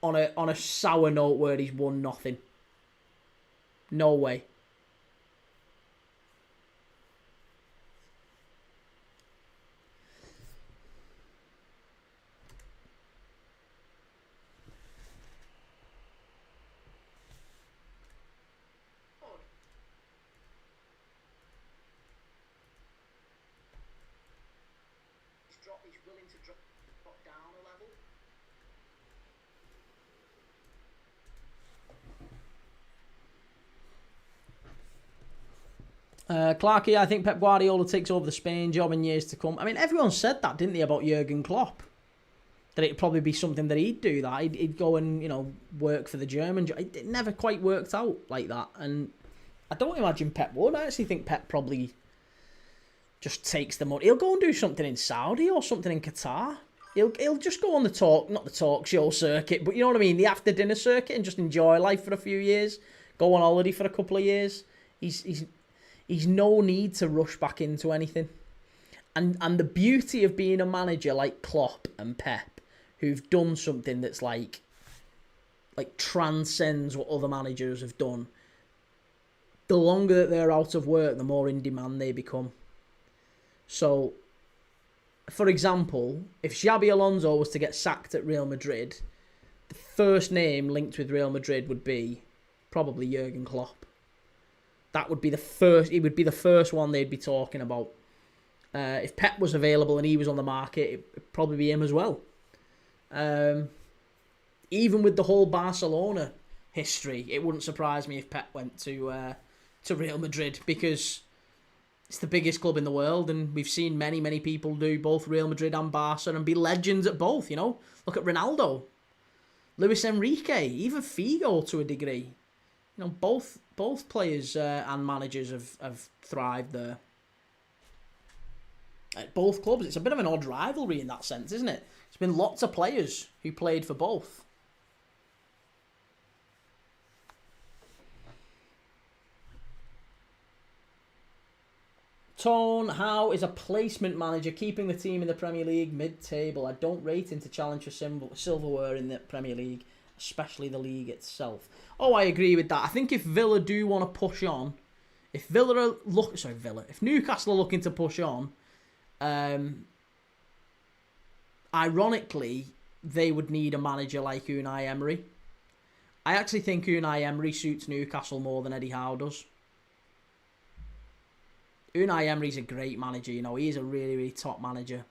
on a sour note where he's won nothing. No way. He's willing to drop down a level. Clarky, I think Pep Guardiola takes over the Spain job in years to come. I mean, everyone said that, didn't they, about Jurgen Klopp? That it'd probably be something that he'd do that. He'd go and, work for the German job. It never quite worked out like that. And I don't imagine Pep would. I actually think Pep probably just takes the money. He'll go and do something in Saudi or something in Qatar. He'll just go on not the talk show circuit, but you know what I mean, the after dinner circuit, and just enjoy life for a few years. Go on holiday for a couple of years. He's no need to rush back into anything. And the beauty of being a manager like Klopp and Pep, who've done something that's like transcends what other managers have done. The longer that they're out of work, the more in demand they become. So, for example, if Xabi Alonso was to get sacked at Real Madrid, the first name linked with Real Madrid would be probably Jurgen Klopp. That would be the first. It would be the first one they'd be talking about. If Pep was available and he was on the market, it'd probably be him as well. Even with the whole Barcelona history, it wouldn't surprise me if Pep went to Real Madrid, because it's the biggest club in the world, and we've seen many, many people do both Real Madrid and Barca and be legends at both, Look at Ronaldo, Luis Enrique, even Figo to a degree. Both players and managers have thrived there. At both clubs. It's a bit of an odd rivalry in that sense, isn't it? There's been lots of players who played for both. Tone, how is a placement manager keeping the team in the Premier League mid-table? I don't rate him to challenge for silverware in the Premier League, especially the league itself. Oh, I agree with that. I think if Villa do want to push on, if Newcastle are looking to push on, ironically, they would need a manager like Unai Emery. I actually think Unai Emery suits Newcastle more than Eddie Howe does. Unai Emery's a great manager, He's a really, really top manager.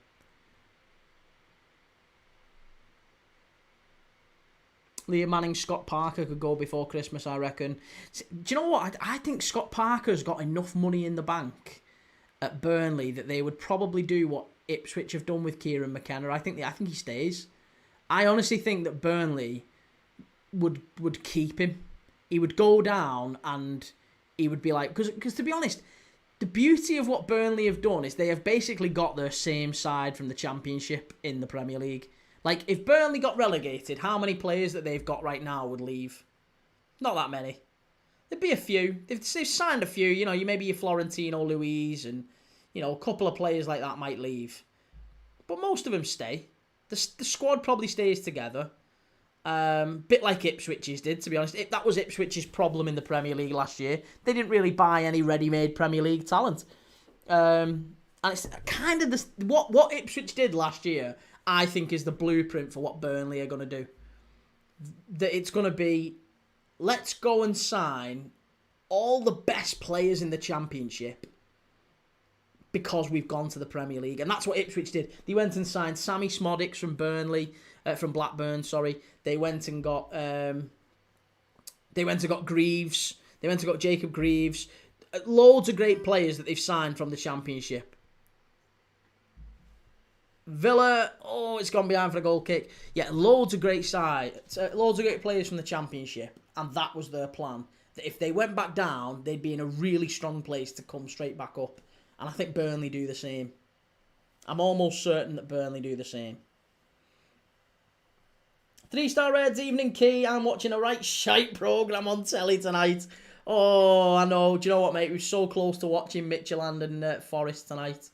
Liam Manning, Scott Parker could go before Christmas, I reckon. Do you know what? I think Scott Parker's got enough money in the bank at Burnley that they would probably do what Ipswich have done with Kieran McKenna. I think he stays. I honestly think that Burnley would keep him. he would go down and he would be like... Because to be honest, the beauty of what Burnley have done is they have basically got their same side from the Championship in the Premier League. Like, if Burnley got relegated, how many players that they've got right now would leave? Not that many. There'd be a few. They've signed a few. You know, maybe your Florentino Luis and, you know, a couple of players like that might leave. But most of them stay. The squad probably stays together. Bit like Ipswich's did, to be honest. That was Ipswich's problem in the Premier League last year. They didn't really buy any ready-made Premier League talent. And it's kind of what Ipswich did last year, I think, is the blueprint for what Burnley are going to do. That it's going to be, let's go and sign all the best players in the Championship because we've gone to the Premier League. And that's what Ipswich did. They went and signed Sammy Smodics from Blackburn, sorry. They went and got Greaves. They went and got Jacob Greaves. Loads of great players that they've signed from the Championship. Villa, it's gone behind for a goal kick. Yeah, loads of great players from the Championship, and that was their plan. That if they went back down, they'd be in a really strong place to come straight back up. And I think Burnley do the same. I'm almost certain that Burnley do the same. 3-star Reds, evening key. I'm watching a right shite programme on telly tonight. Oh, I know. Do you know what, mate? We're so close to watching Midtjylland and Forest tonight.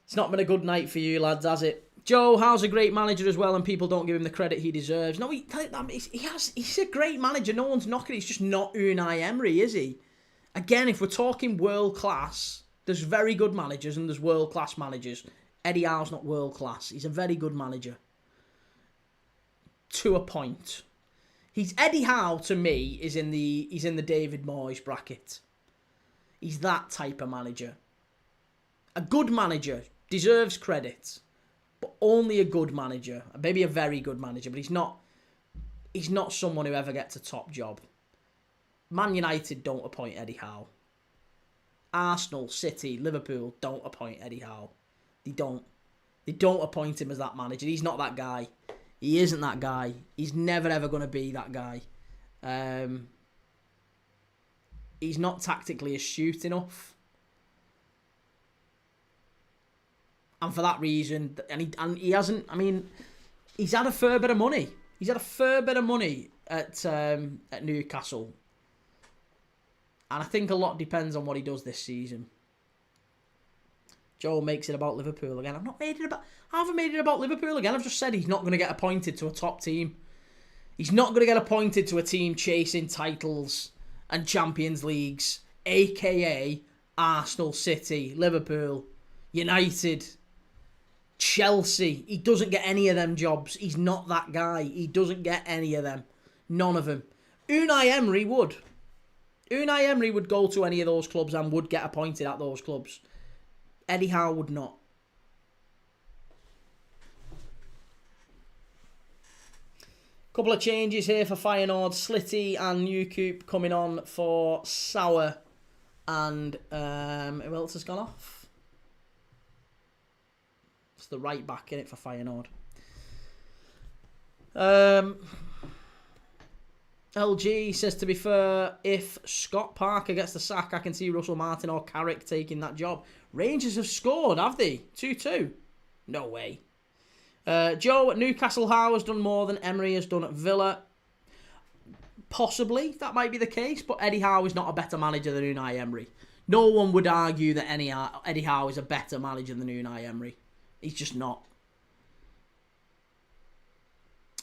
It's not been a good night for you, lads, has it? Joe, Howe's a great manager as well, and people don't give him the credit he deserves. No, he's a great manager. No one's knocking it. He's just not Unai Emery, is he? Again, if we're talking world class, there's very good managers and there's world class managers. Eddie Howe's not world class. He's a very good manager. To a point. Eddie Howe, to me, he's in the David Moyes bracket. He's that type of manager. A good manager deserves credit, but only a good manager. Maybe a very good manager, but he's not someone who ever gets a top job. Man United don't appoint Eddie Howe. Arsenal, City, Liverpool don't appoint Eddie Howe. They don't. They don't appoint him as that manager. He's not that guy. He isn't that guy. He's never ever going to be that guy. He's not tactically astute enough. And for that reason, and he hasn't, I mean, he's had a fair bit of money. He's had a fair bit of money at Newcastle. And I think a lot depends on what he does this season. Joe makes it about Liverpool again. I haven't made it about Liverpool again. I've just said he's not going to get appointed to a top team. He's not going to get appointed to a team chasing titles and Champions Leagues, a.k.a. Arsenal, City, Liverpool, United, Chelsea. He doesn't get any of them jobs. He's not that guy. He doesn't get any of them. None of them. Unai Emery would. Unai Emery would go to any of those clubs and would get appointed at those clubs. Eddie Howe would not. Couple of changes here for Feyenoord. Slitty and Newcoop coming on for Sauer. And who else has gone off? It's the right back in it for Feyenoord. LG says, to be fair, if Scott Parker gets the sack, I can see Russell Martin or Carrick taking that job. Rangers have scored, have they? 2-2. No way. Joe, at Newcastle, Howe has done more than Emery has done at Villa. Possibly, that might be the case, but Eddie Howe is not a better manager than Unai Emery. No one would argue that Eddie Howe is a better manager than Unai Emery. He's just not.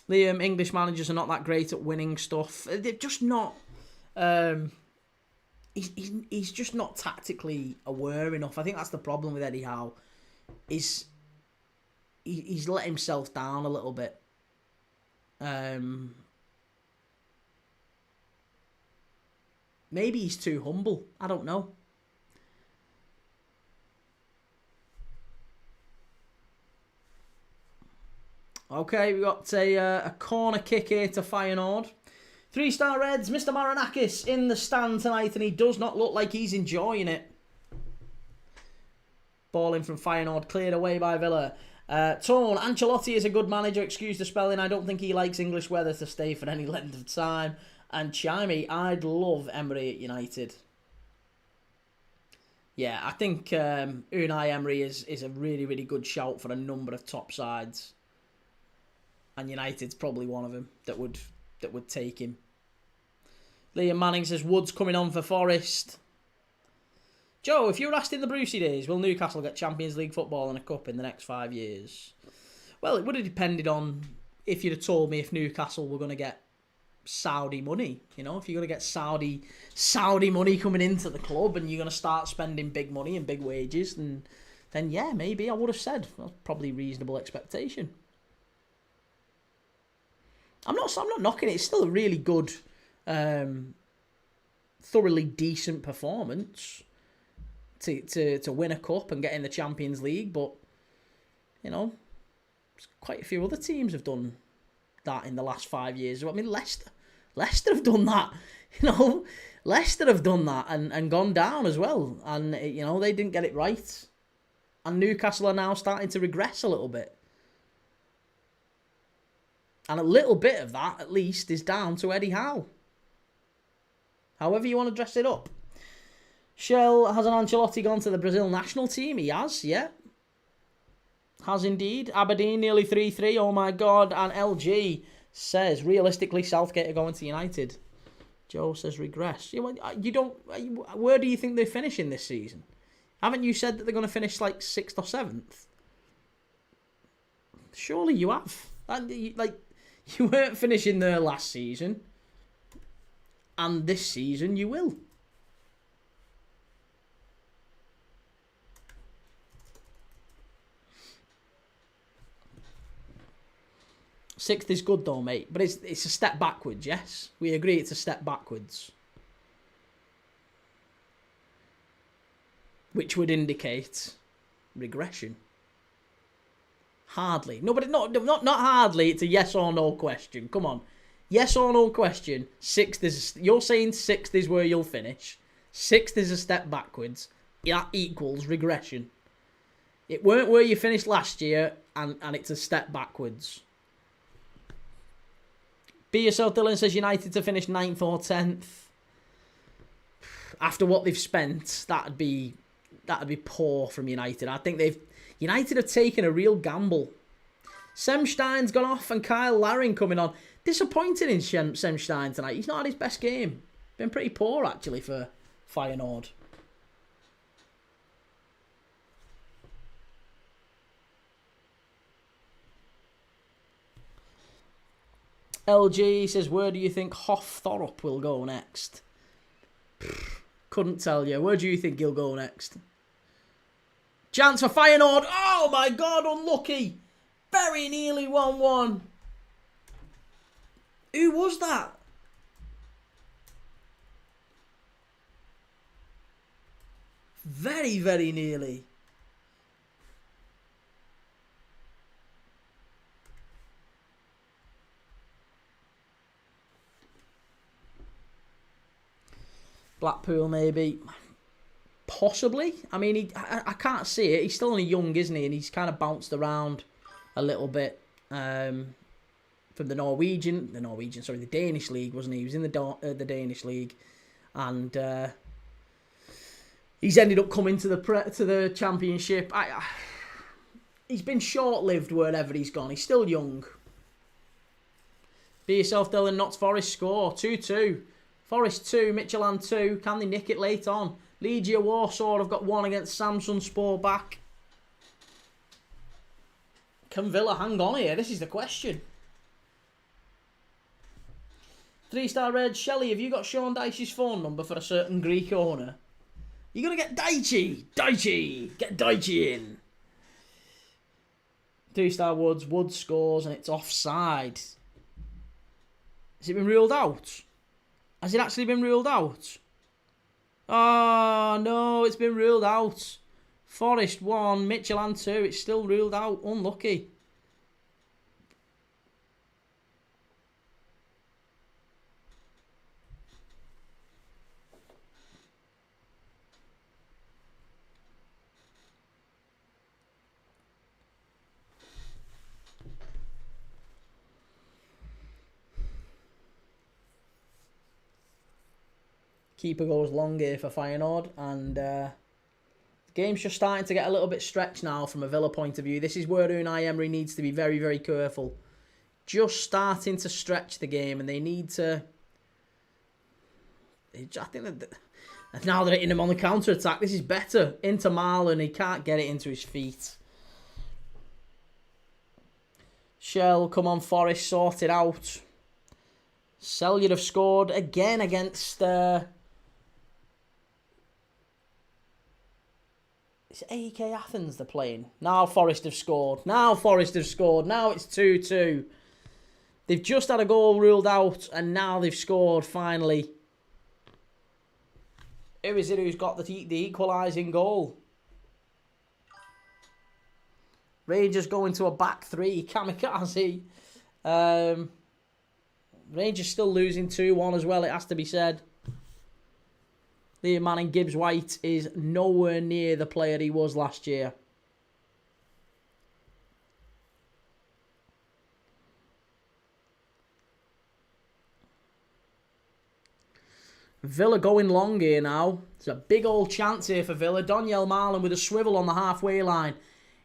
The English managers are not that great at winning stuff. They're just not. He's just not tactically aware enough. I think that's the problem with Eddie Howe. He's let himself down a little bit. Maybe he's too humble. I don't know. Okay, we got a corner kick here to Feyenoord. 3-star Reds, Mr. Maranakis in the stand tonight, and he does not look like he's enjoying it. Ball in from Feyenoord, cleared away by Villa. Tone, Ancelotti is a good manager, excuse the spelling. I don't think he likes English weather to stay for any length of time. And Chimey, I'd love Emery at United. Yeah, I think Unai Emery is a really, really good shout for a number of top sides. And United's probably one of them that would take him. Liam Manning says Wood's coming on for Forest. Joe, if you were asked in the Brucey days, will Newcastle get Champions League football and a cup in the next 5 years? Well, it would have depended on if you'd have told me if Newcastle were going to get Saudi money. You know, if you're going to get Saudi money coming into the club and you're going to start spending big money and big wages, then yeah, maybe I would have said. That's probably reasonable expectation. I'm not knocking it. It's still a really good, thoroughly decent performance to win a cup and get in the Champions League. But, you know, quite a few other teams have done that in the last 5 years. I mean, Leicester have done that. You know, Leicester have done that and gone down as well. And, you know, they didn't get it right. And Newcastle are now starting to regress a little bit. And a little bit of that, at least, is down to Eddie Howe. However you want to dress it up. Shell, has an Ancelotti gone to the Brazil national team? He has, yeah. Has indeed. Aberdeen nearly 3-3. Oh my God. And LG says, realistically, Southgate are going to United. Joe says regress. You don't. Where do you think they're finishing this season? Haven't you said that they're going to finish like 6th or 7th? Surely you have. You weren't finishing there last season. And this season you will. Sixth is good though, mate. But it's a step backwards, yes? We agree it's a step backwards. Which would indicate regression. Hardly. No, but not hardly. It's a yes or no question. Come on. Yes or no question. You're saying 6th is where you'll finish. 6th is a step backwards. That equals regression. It weren't where you finished last year, and it's a step backwards. Be Yourself Dylan says United to finish 9th or 10th. After what they've spent, that'd be poor from United. I think United have taken a real gamble. Semstein's gone off and Kyle Laring coming on. Disappointed in Semstein tonight. He's not had his best game. Been pretty poor, actually, for Feyenoord. LG says, where do you think Hoff-Thorup will go next? Couldn't tell you. Where do you think he'll go next? Chance for Feyenoord. Oh my God, unlucky. Very nearly 1-1. Who was that? Very, very nearly. Blackpool, maybe. Possibly. I mean, I can't see it. He's still only young, isn't he? And he's kind of bounced around a little bit from the Danish league, wasn't he? He was in the Danish league, and he's ended up coming to the Championship. He's been short-lived wherever he's gone. He's still young. Be Yourself Dylan, Notts Forest score 2-2. Forest 2, Midtjylland 2. Can they nick it late on? Legia Warsaw have got 1 against Samsunspor back. Can Villa hang on here? This is the question. 3-star Red. Shelley, have you got Sean Dyche's phone number for a certain Greek owner? You're going to get Dyche! Dyche! Get Dyche in! 3-star Woods. Woods scores and it's offside. Has it been ruled out? Has it actually been ruled out? Oh, no, it's been ruled out. Forest 1, Midtjylland 2. It's still ruled out. Unlucky. Keeper goes long here for Feyenoord, and the game's just starting to get a little bit stretched now from a Villa point of view. This is where Unai Emery needs to be very, very careful. Just starting to stretch the game, and they need to... I think that now they're hitting him on the counter-attack. This is better. Into Marlon, he can't get it into his feet. Shell, come on, Forest, sort it out. Sellier have scored again against... It's AEK Athens they're playing. Now Forest have scored. Now it's 2-2. They've just had a goal ruled out, and now they've scored, finally. Who is it who's got the equalising goal? Rangers going to a back three. Kamikaze. Rangers still losing 2-1 as well, it has to be said. Liam Manning Gibbs-White is nowhere near the player he was last year. Villa going long here now. It's a big old chance here for Villa. Daniel Marlon with a swivel on the halfway line.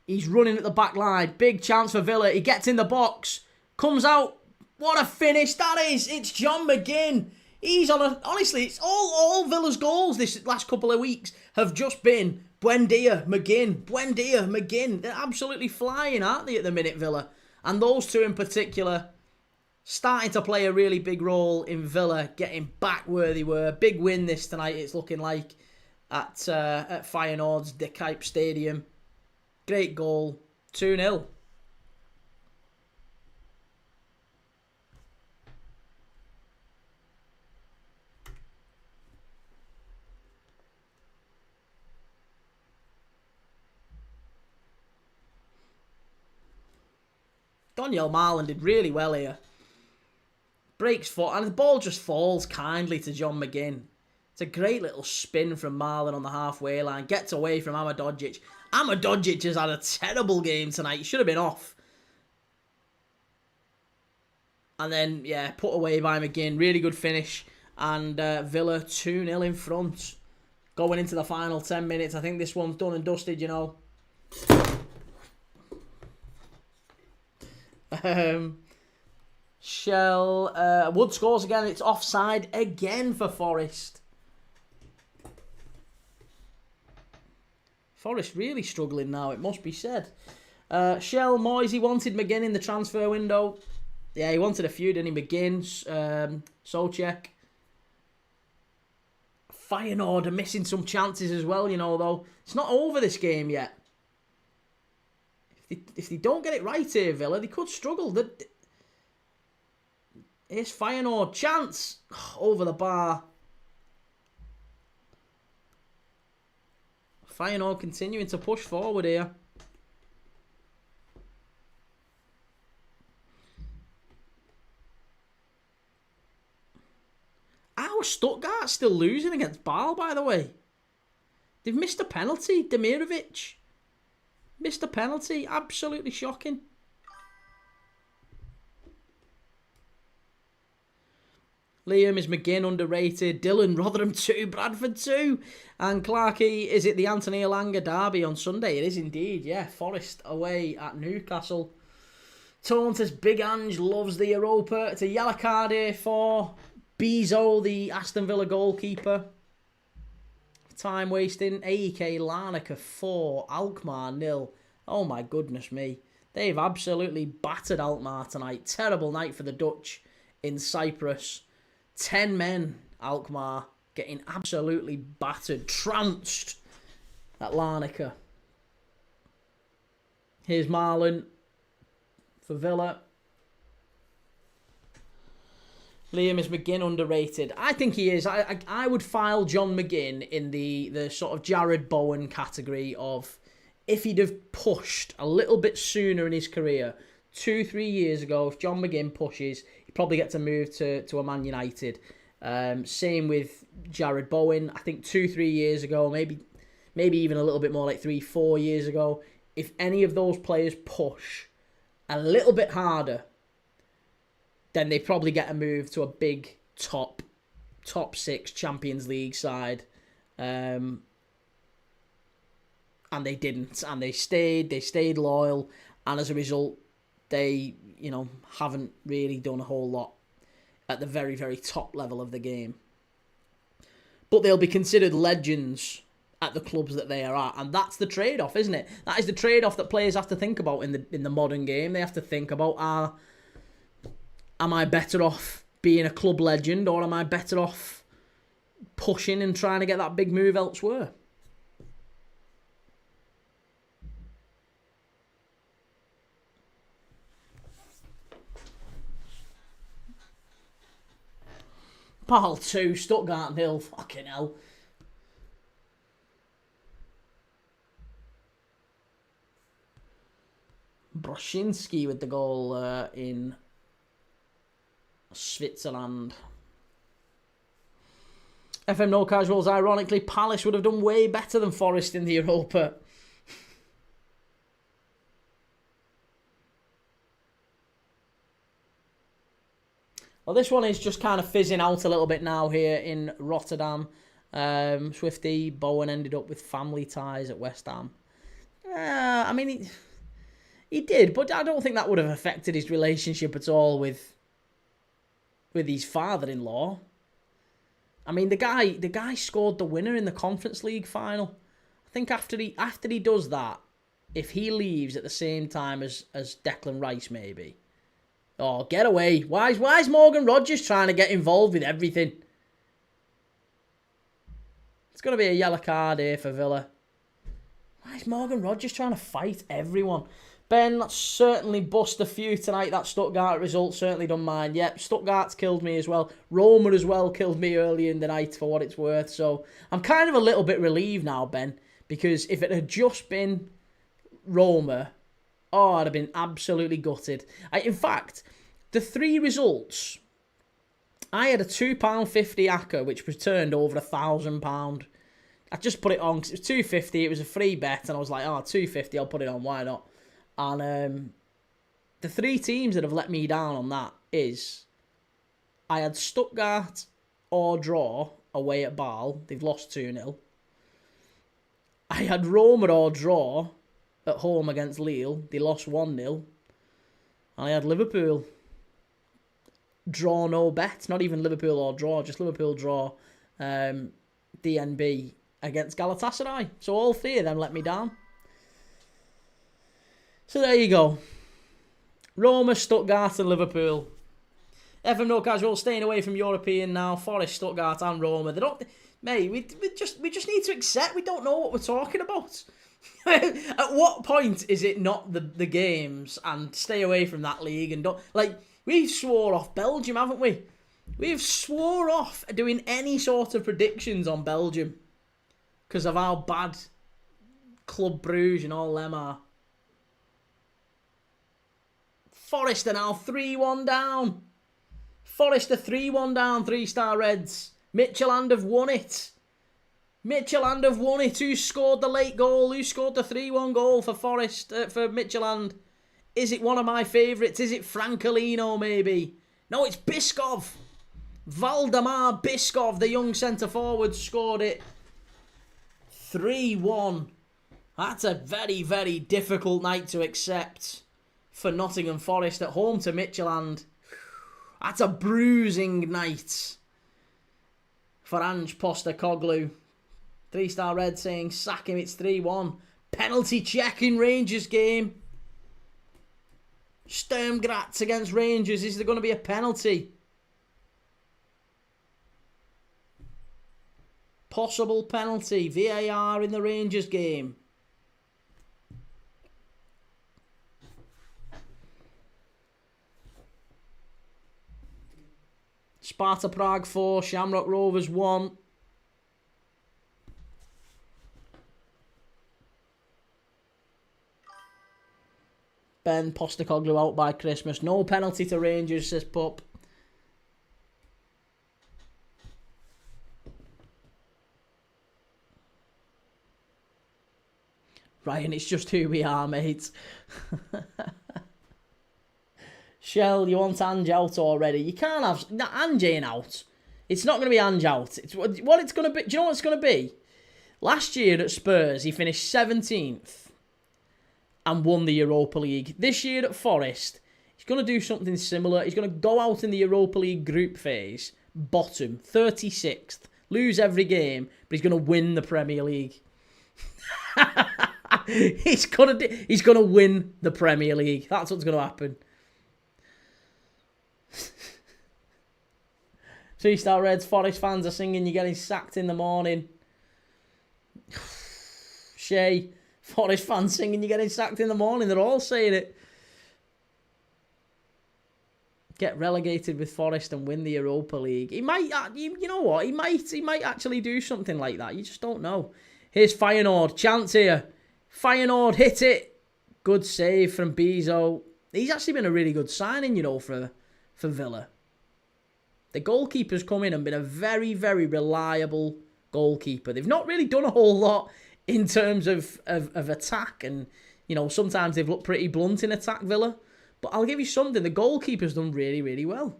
He's running at the back line. Big chance for Villa. He gets in the box. Comes out. What a finish that is. It's John McGinn. He's on a... Honestly, it's all Villa's goals this last couple of weeks have just been Buendia, McGinn. They're absolutely flying, aren't they, at the minute, Villa? And those two in particular starting to play a really big role in Villa getting back where they were. Big win this tonight, it's looking like, at Feyenoord's De Kuip Stadium. Great goal. 2-0. Daniel Marlon did really well here. Breaks foot, and the ball just falls kindly to John McGinn. It's a great little spin from Marlon on the halfway line. Gets away from Amadodzic. Amadodzic has had a terrible game tonight. He should have been off. And then, yeah, put away by McGinn. Really good finish. And Villa 2-0 in front. Going into the final 10 minutes. I think this one's done and dusted, you know. Wood scores again. It's offside again for Forest. Forest really struggling now, it must be said. Shell, Moisey wanted McGinn in the transfer window. Yeah, he wanted a few, didn't he? McGinn, Souček. Feyenoord are missing some chances as well, you know, though. It's not over this game yet. If they don't get it right here, Villa, they could struggle. Here's Feyenoord. Chance. Over the bar. Feyenoord continuing to push forward here. How Stuttgart still losing against Bâle, by the way? They've missed a penalty. Demirovic missed a penalty. Absolutely shocking. Liam, is McGinn underrated? Dylan, Rotherham 2, Bradford 2. And Clarkey, is it the Anthony Elanga derby on Sunday? It is indeed, yeah. Forest away at Newcastle. Tauntus, Big Ange loves the Europa. It's a yellow card here for Bezo, the Aston Villa goalkeeper. Time wasting. AEK Larnaca 4, Alkmaar 0. Oh my goodness me. They've absolutely battered Alkmaar tonight. Terrible night for the Dutch in Cyprus. 10 men, Alkmaar, getting absolutely battered, trounced at Larnaca. Here's Marlon for Villa. Liam, is McGinn underrated? I think he is. I would file John McGinn in the sort of Jared Bowen category of, if he'd have pushed a little bit sooner in his career, 2-3 years ago, if John McGinn pushes, he'd probably get to move to a Man United. Same with Jared Bowen. I think 2-3 years ago, maybe even a little bit more, like 3-4 years ago, if any of those players push a little bit harder, then they probably get a move to a big top top 6 Champions League side. And they didn't. And they stayed loyal. And as a result, they, haven't really done a whole lot at the very, very top level of the game. But they'll be considered legends at the clubs that they are at, and that's the trade-off, isn't it? That is the trade-off that players have to think about in the modern game. They have to think about, am I better off being a club legend, or am I better off pushing and trying to get that big move elsewhere? Ball 2, Stuttgart 0. Fucking hell. Broszinski with the goal in Switzerland. FM No Casuals, ironically, Palace would have done way better than Forest in the Europa. Well, this one is just kind of fizzing out a little bit now here in Rotterdam. Swifty Bowen ended up with family ties at West Ham. I mean, he did, but I don't think that would have affected his relationship at all with his father-in-law. I mean, the guy scored the winner in the Conference League final. I think after he does that, if he leaves at the same time as Declan Rice, maybe. Oh, get away. Why is Morgan Rogers trying to get involved with everything? It's going to be a yellow card here for Villa. Why is Morgan Rogers trying to fight everyone? Ben, that's certainly bust a few tonight. That Stuttgart result certainly done mine. Yep, Stuttgart's killed me as well. Roma as well killed me early in the night for what it's worth. So I'm kind of a little bit relieved now, Ben, because if it had just been Roma, I'd have been absolutely gutted. In fact, the 3 results, I had a £2.50 acca, which returned over £1,000. I just put it on because it was £2.50. It was a free bet, and I was like, £2.50, I'll put it on, why not? And the 3 teams that have let me down on that is I had Stuttgart or draw away at Bâle. They've lost 2-0. I had Roma or draw at home against Lille. They lost 1-0. And I had Liverpool draw no bet. Not even Liverpool or draw, just Liverpool draw DNB against Galatasaray. So all 3 of them let me down. So there you go. Roma, Stuttgart and Liverpool. FM No Casual staying away from European now. Forest, Stuttgart and Roma. They don't... Mate, we just need to accept we don't know what we're talking about. At what point is it not the games and stay away from that league and don't... Like, we've swore off Belgium, haven't we? We've swore off doing any sort of predictions on Belgium because of how bad Club Brugge and all them are. Forest are now 3-1 down. Forest are 3-1 down, 3-star Reds. Midtjylland have won it. Midtjylland have won it. Who scored the late goal? Who scored the 3-1 goal for Forest, for Midtjylland? Is it one of my favourites? Is it Francolino, maybe? No, it's Biskov. Valdemar Biskov, the young centre-forward, scored it. 3-1. That's a very, very difficult night to accept for Nottingham Forest at home to Midtjylland. That's a bruising night for Ange Postecoglou. 3-star Red saying, sack him, it's 3-1. Penalty check in Rangers game. Sturmgratz against Rangers. Is there going to be a penalty? Possible penalty. VAR in the Rangers game. Sparta Prague 4, Shamrock Rovers 1. Ben Postecoglou out by Christmas. No penalty to Rangers, says Pup. Ryan, it's just who we are, mate. Shell, you want Ange out already? You can't have... Ange ain't out. It's not going to be Ange out. It's what it's going to be. Do you know what it's going to be? Last year at Spurs, he finished 17th and won the Europa League. This year at Forest, he's going to do something similar. He's going to go out in the Europa League group phase, bottom, 36th, lose every game, but he's going to win the Premier League. He's going to win the Premier League. That's what's going to happen. 3-star Reds, Forest fans are singing "You're getting sacked in the morning." Shay, Forest fans singing "You're getting sacked in the morning." They're all saying it. Get relegated with Forest and win the Europa League. He might, you know what? He might actually do something like that. You just don't know. Here's Feyenoord, chance here. Feyenoord hit it. Good save from Bezo. He's actually been a really good signing, you know, for Villa. The goalkeeper's come in and been a very, very reliable goalkeeper. They've not really done a whole lot in terms of attack, and, you know, sometimes they've looked pretty blunt in attack, Villa. But I'll give you something. The goalkeeper's done really, really well.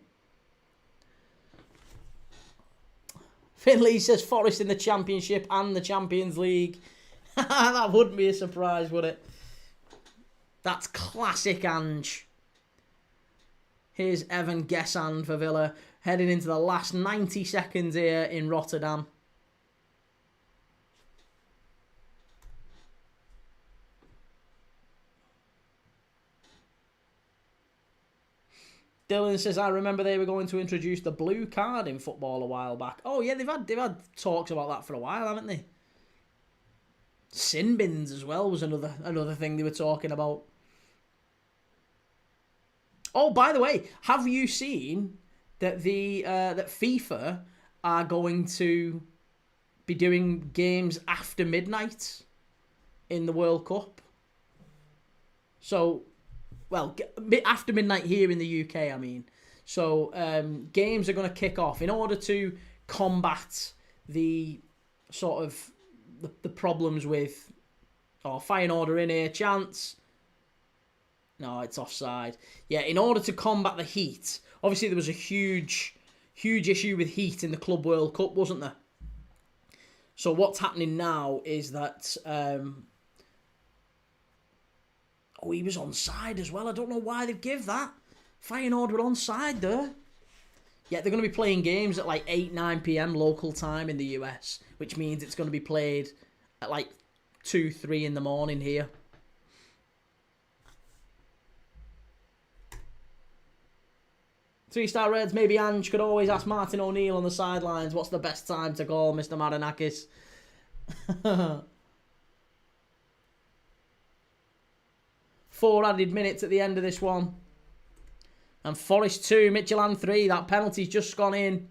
Finley says Forest in the Championship and the Champions League. That wouldn't be a surprise, would it? That's classic Ange. Here's Evan Gesand for Villa, heading into the last 90 seconds here in Rotterdam. Dylan says, I remember they were going to introduce the blue card in football a while back. Oh yeah, they've had talks about that for a while, haven't they? Sin bins as well was another thing they were talking about. Oh, by the way, have you seen that that FIFA are going to be doing games after midnight in the World Cup? So, well, after midnight here in the UK, I mean. So, games are going to kick off in order to combat the sort of the problems with, Feyenoord are in here, chance. No, it's offside. Yeah, in order to combat the heat, obviously there was a huge issue with heat in the Club World Cup, wasn't there? So what's happening now is that, he was onside as well. I don't know why they've give that. Feyenoord were onside there. Yeah, they're going to be playing games at like 8, 9 p.m. local time in the US, which means it's going to be played at like 2, 3 in the morning here. Three-star Reds, maybe Ange could always ask Martin O'Neill on the sidelines, what's the best time to call Mr. Marinakis? 4 added minutes at the end of this one. And Forest 2, Midtjylland 3. That penalty's just gone in.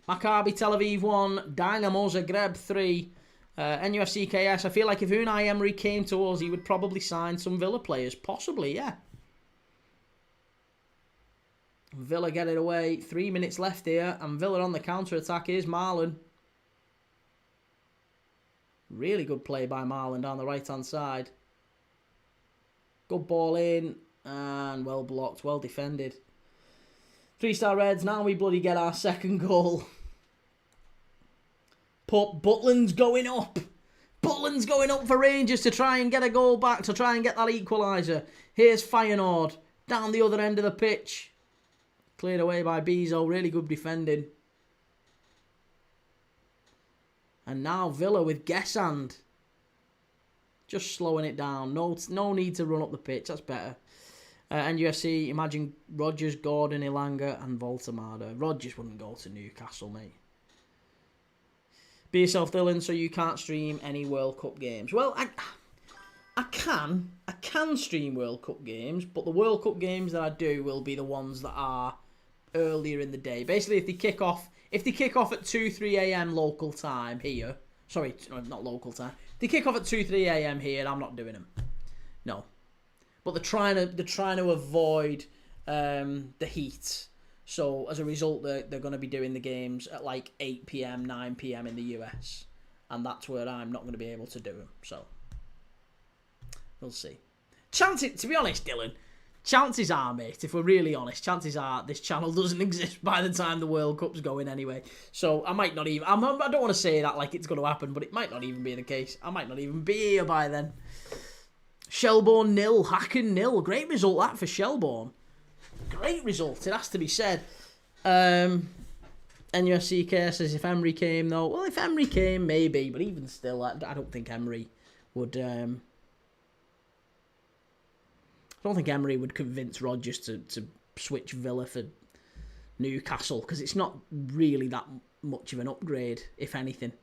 Maccabi Tel Aviv 1, Dynamo Zagreb 3, NUFCKS. I feel like if Unai Emery came to us, he would probably sign some Villa players. Possibly, yeah. Villa get it away. 3 minutes left here, and Villa on the counter-attack. Here's Marlon. Really good play by Marlon down the right-hand side. Good ball in, and well blocked, well defended. Three-star Reds, now we bloody get our second goal. Butland's going up. Butland's going up for Rangers to try and get a goal back, to try and get that equaliser. Here's Feyenoord, down the other end of the pitch. Cleared away by Bezo, really good defending. And now Villa with Gesand. Just slowing it down. No need to run up the pitch, that's better. And UFC, imagine Rodgers, Gordon, Ilanga and Voltemada. Rodgers wouldn't go to Newcastle, mate. Be yourself, Dylan, so you can't stream any World Cup games. Well, I can stream World Cup games, but the World Cup games that I do will be the ones that are earlier in the day. Basically, if they kick off at 2, 3 a.m. local time here. Sorry, not local time. If they kick off at 2, 3 a.m. here, I'm not doing them. No. But they're trying to avoid the heat. So as a result, they're going to be doing the games at like 8 p.m, 9 p.m. in the US. And that's where I'm not going to be able to do them. So we'll see. Chances, to be honest, Dylan, chances are, mate, if we're really honest, chances are this channel doesn't exist by the time the World Cup's going anyway. So I might not even... I don't want to say that like it's going to happen, but it might not even be the case. I might not even be here by then. Shelbourne 0, Hacken 0. Great result that for Shelbourne. Great result, it has to be said. NUSCK says if Emery came, though... Well, if Emery came, maybe. But even still, I don't think Emery would... I don't think Emery would convince Rodgers to switch Villa for Newcastle, because it's not really that much of an upgrade, if anything.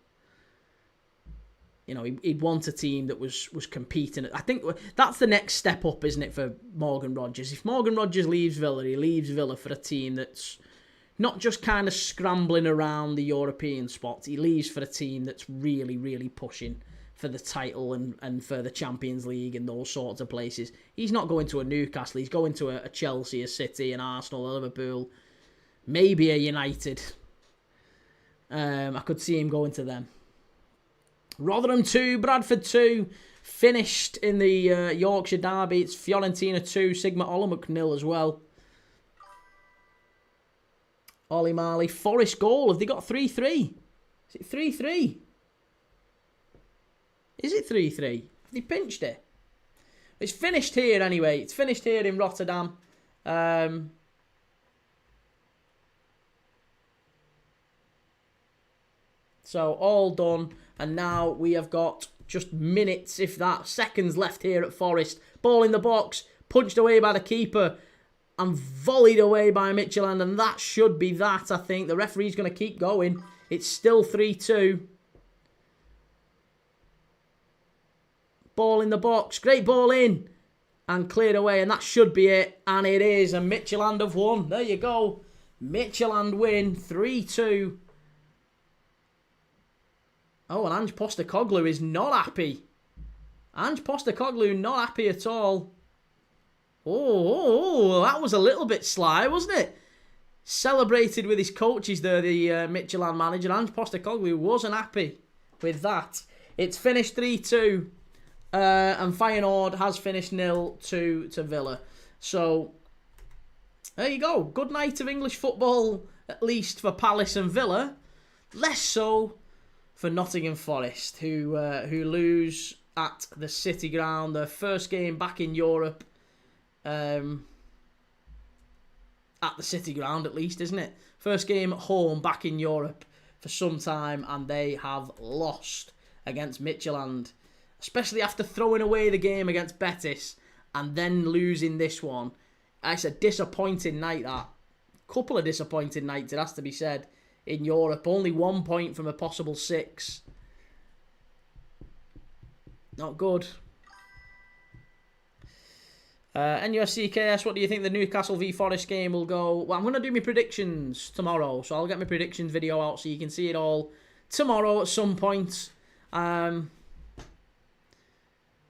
You know, he'd want a team that was competing. I think that's the next step up, isn't it, for Morgan Rodgers? If Morgan Rodgers leaves Villa, he leaves Villa for a team that's not just kind of scrambling around the European spots. He leaves for a team that's really, really pushing for the title and for the Champions League and those sorts of places. He's not going to a Newcastle. He's going to a Chelsea, a City, an Arsenal, a Liverpool, maybe a United. I could see him going to them. Rotherham 2, Bradford 2. Finished in the Yorkshire derby. It's Fiorentina 2, Sigma Olomouc 0 as well. Ollie Marley, Forest goal. Have they got 3-3? Is it 3-3? Is it 3-3? Have they pinched it? It's finished here anyway. It's finished here in Rotterdam. So all done. And now we have got just minutes, if that, seconds left here at Forest. Ball in the box. Punched away by the keeper. And volleyed away by Midtjylland. And that should be that, I think. The referee's going to keep going. It's still 3-2. Ball in the box. Great ball in. And cleared away. And that should be it. And it is. And Midtjylland have won. There you go. Midtjylland win 3-2. Oh, and Ange Postecoglou is not happy. Ange Postecoglou not happy at all. Oh, that was a little bit sly, wasn't it? Celebrated with his coaches there, the Midtjylland manager. Ange Postecoglou wasn't happy with that. It's finished 3-2. And Feyenoord has finished 0-2 to Villa. So, there you go. Good night of English football, at least for Palace and Villa. Less so for Nottingham Forest, who lose at the City Ground. Their first game back in Europe. At the City Ground, at least, isn't it? First game at home back in Europe for some time, and they have lost against Midtjylland. Especially after throwing away the game against Betis and then losing this one. It's a disappointing night, that. Couple of disappointing nights, it has to be said, in Europe. Only 1 point from a possible 6. Not good. NUSCKS, what do you think the Newcastle v Forest game will go? Well, I'm going to do my predictions tomorrow. So I'll get my predictions video out so you can see it all tomorrow at some point.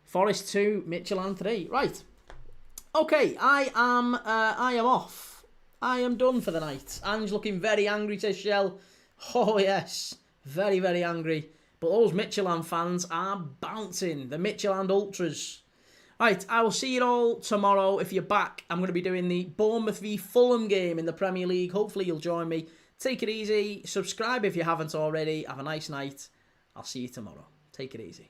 Forest 2, Midtjylland 3. Right. Okay, I am off. I am done for the night. Ange looking very angry, says Shell. Oh, yes. Very, very angry. But those Midtjylland fans are bouncing. The Midtjylland Ultras. Right, I will see you all tomorrow. If you're back, I'm going to be doing the Bournemouth v Fulham game in the Premier League. Hopefully you'll join me. Take it easy. Subscribe if you haven't already. Have a nice night. I'll see you tomorrow. Take it easy.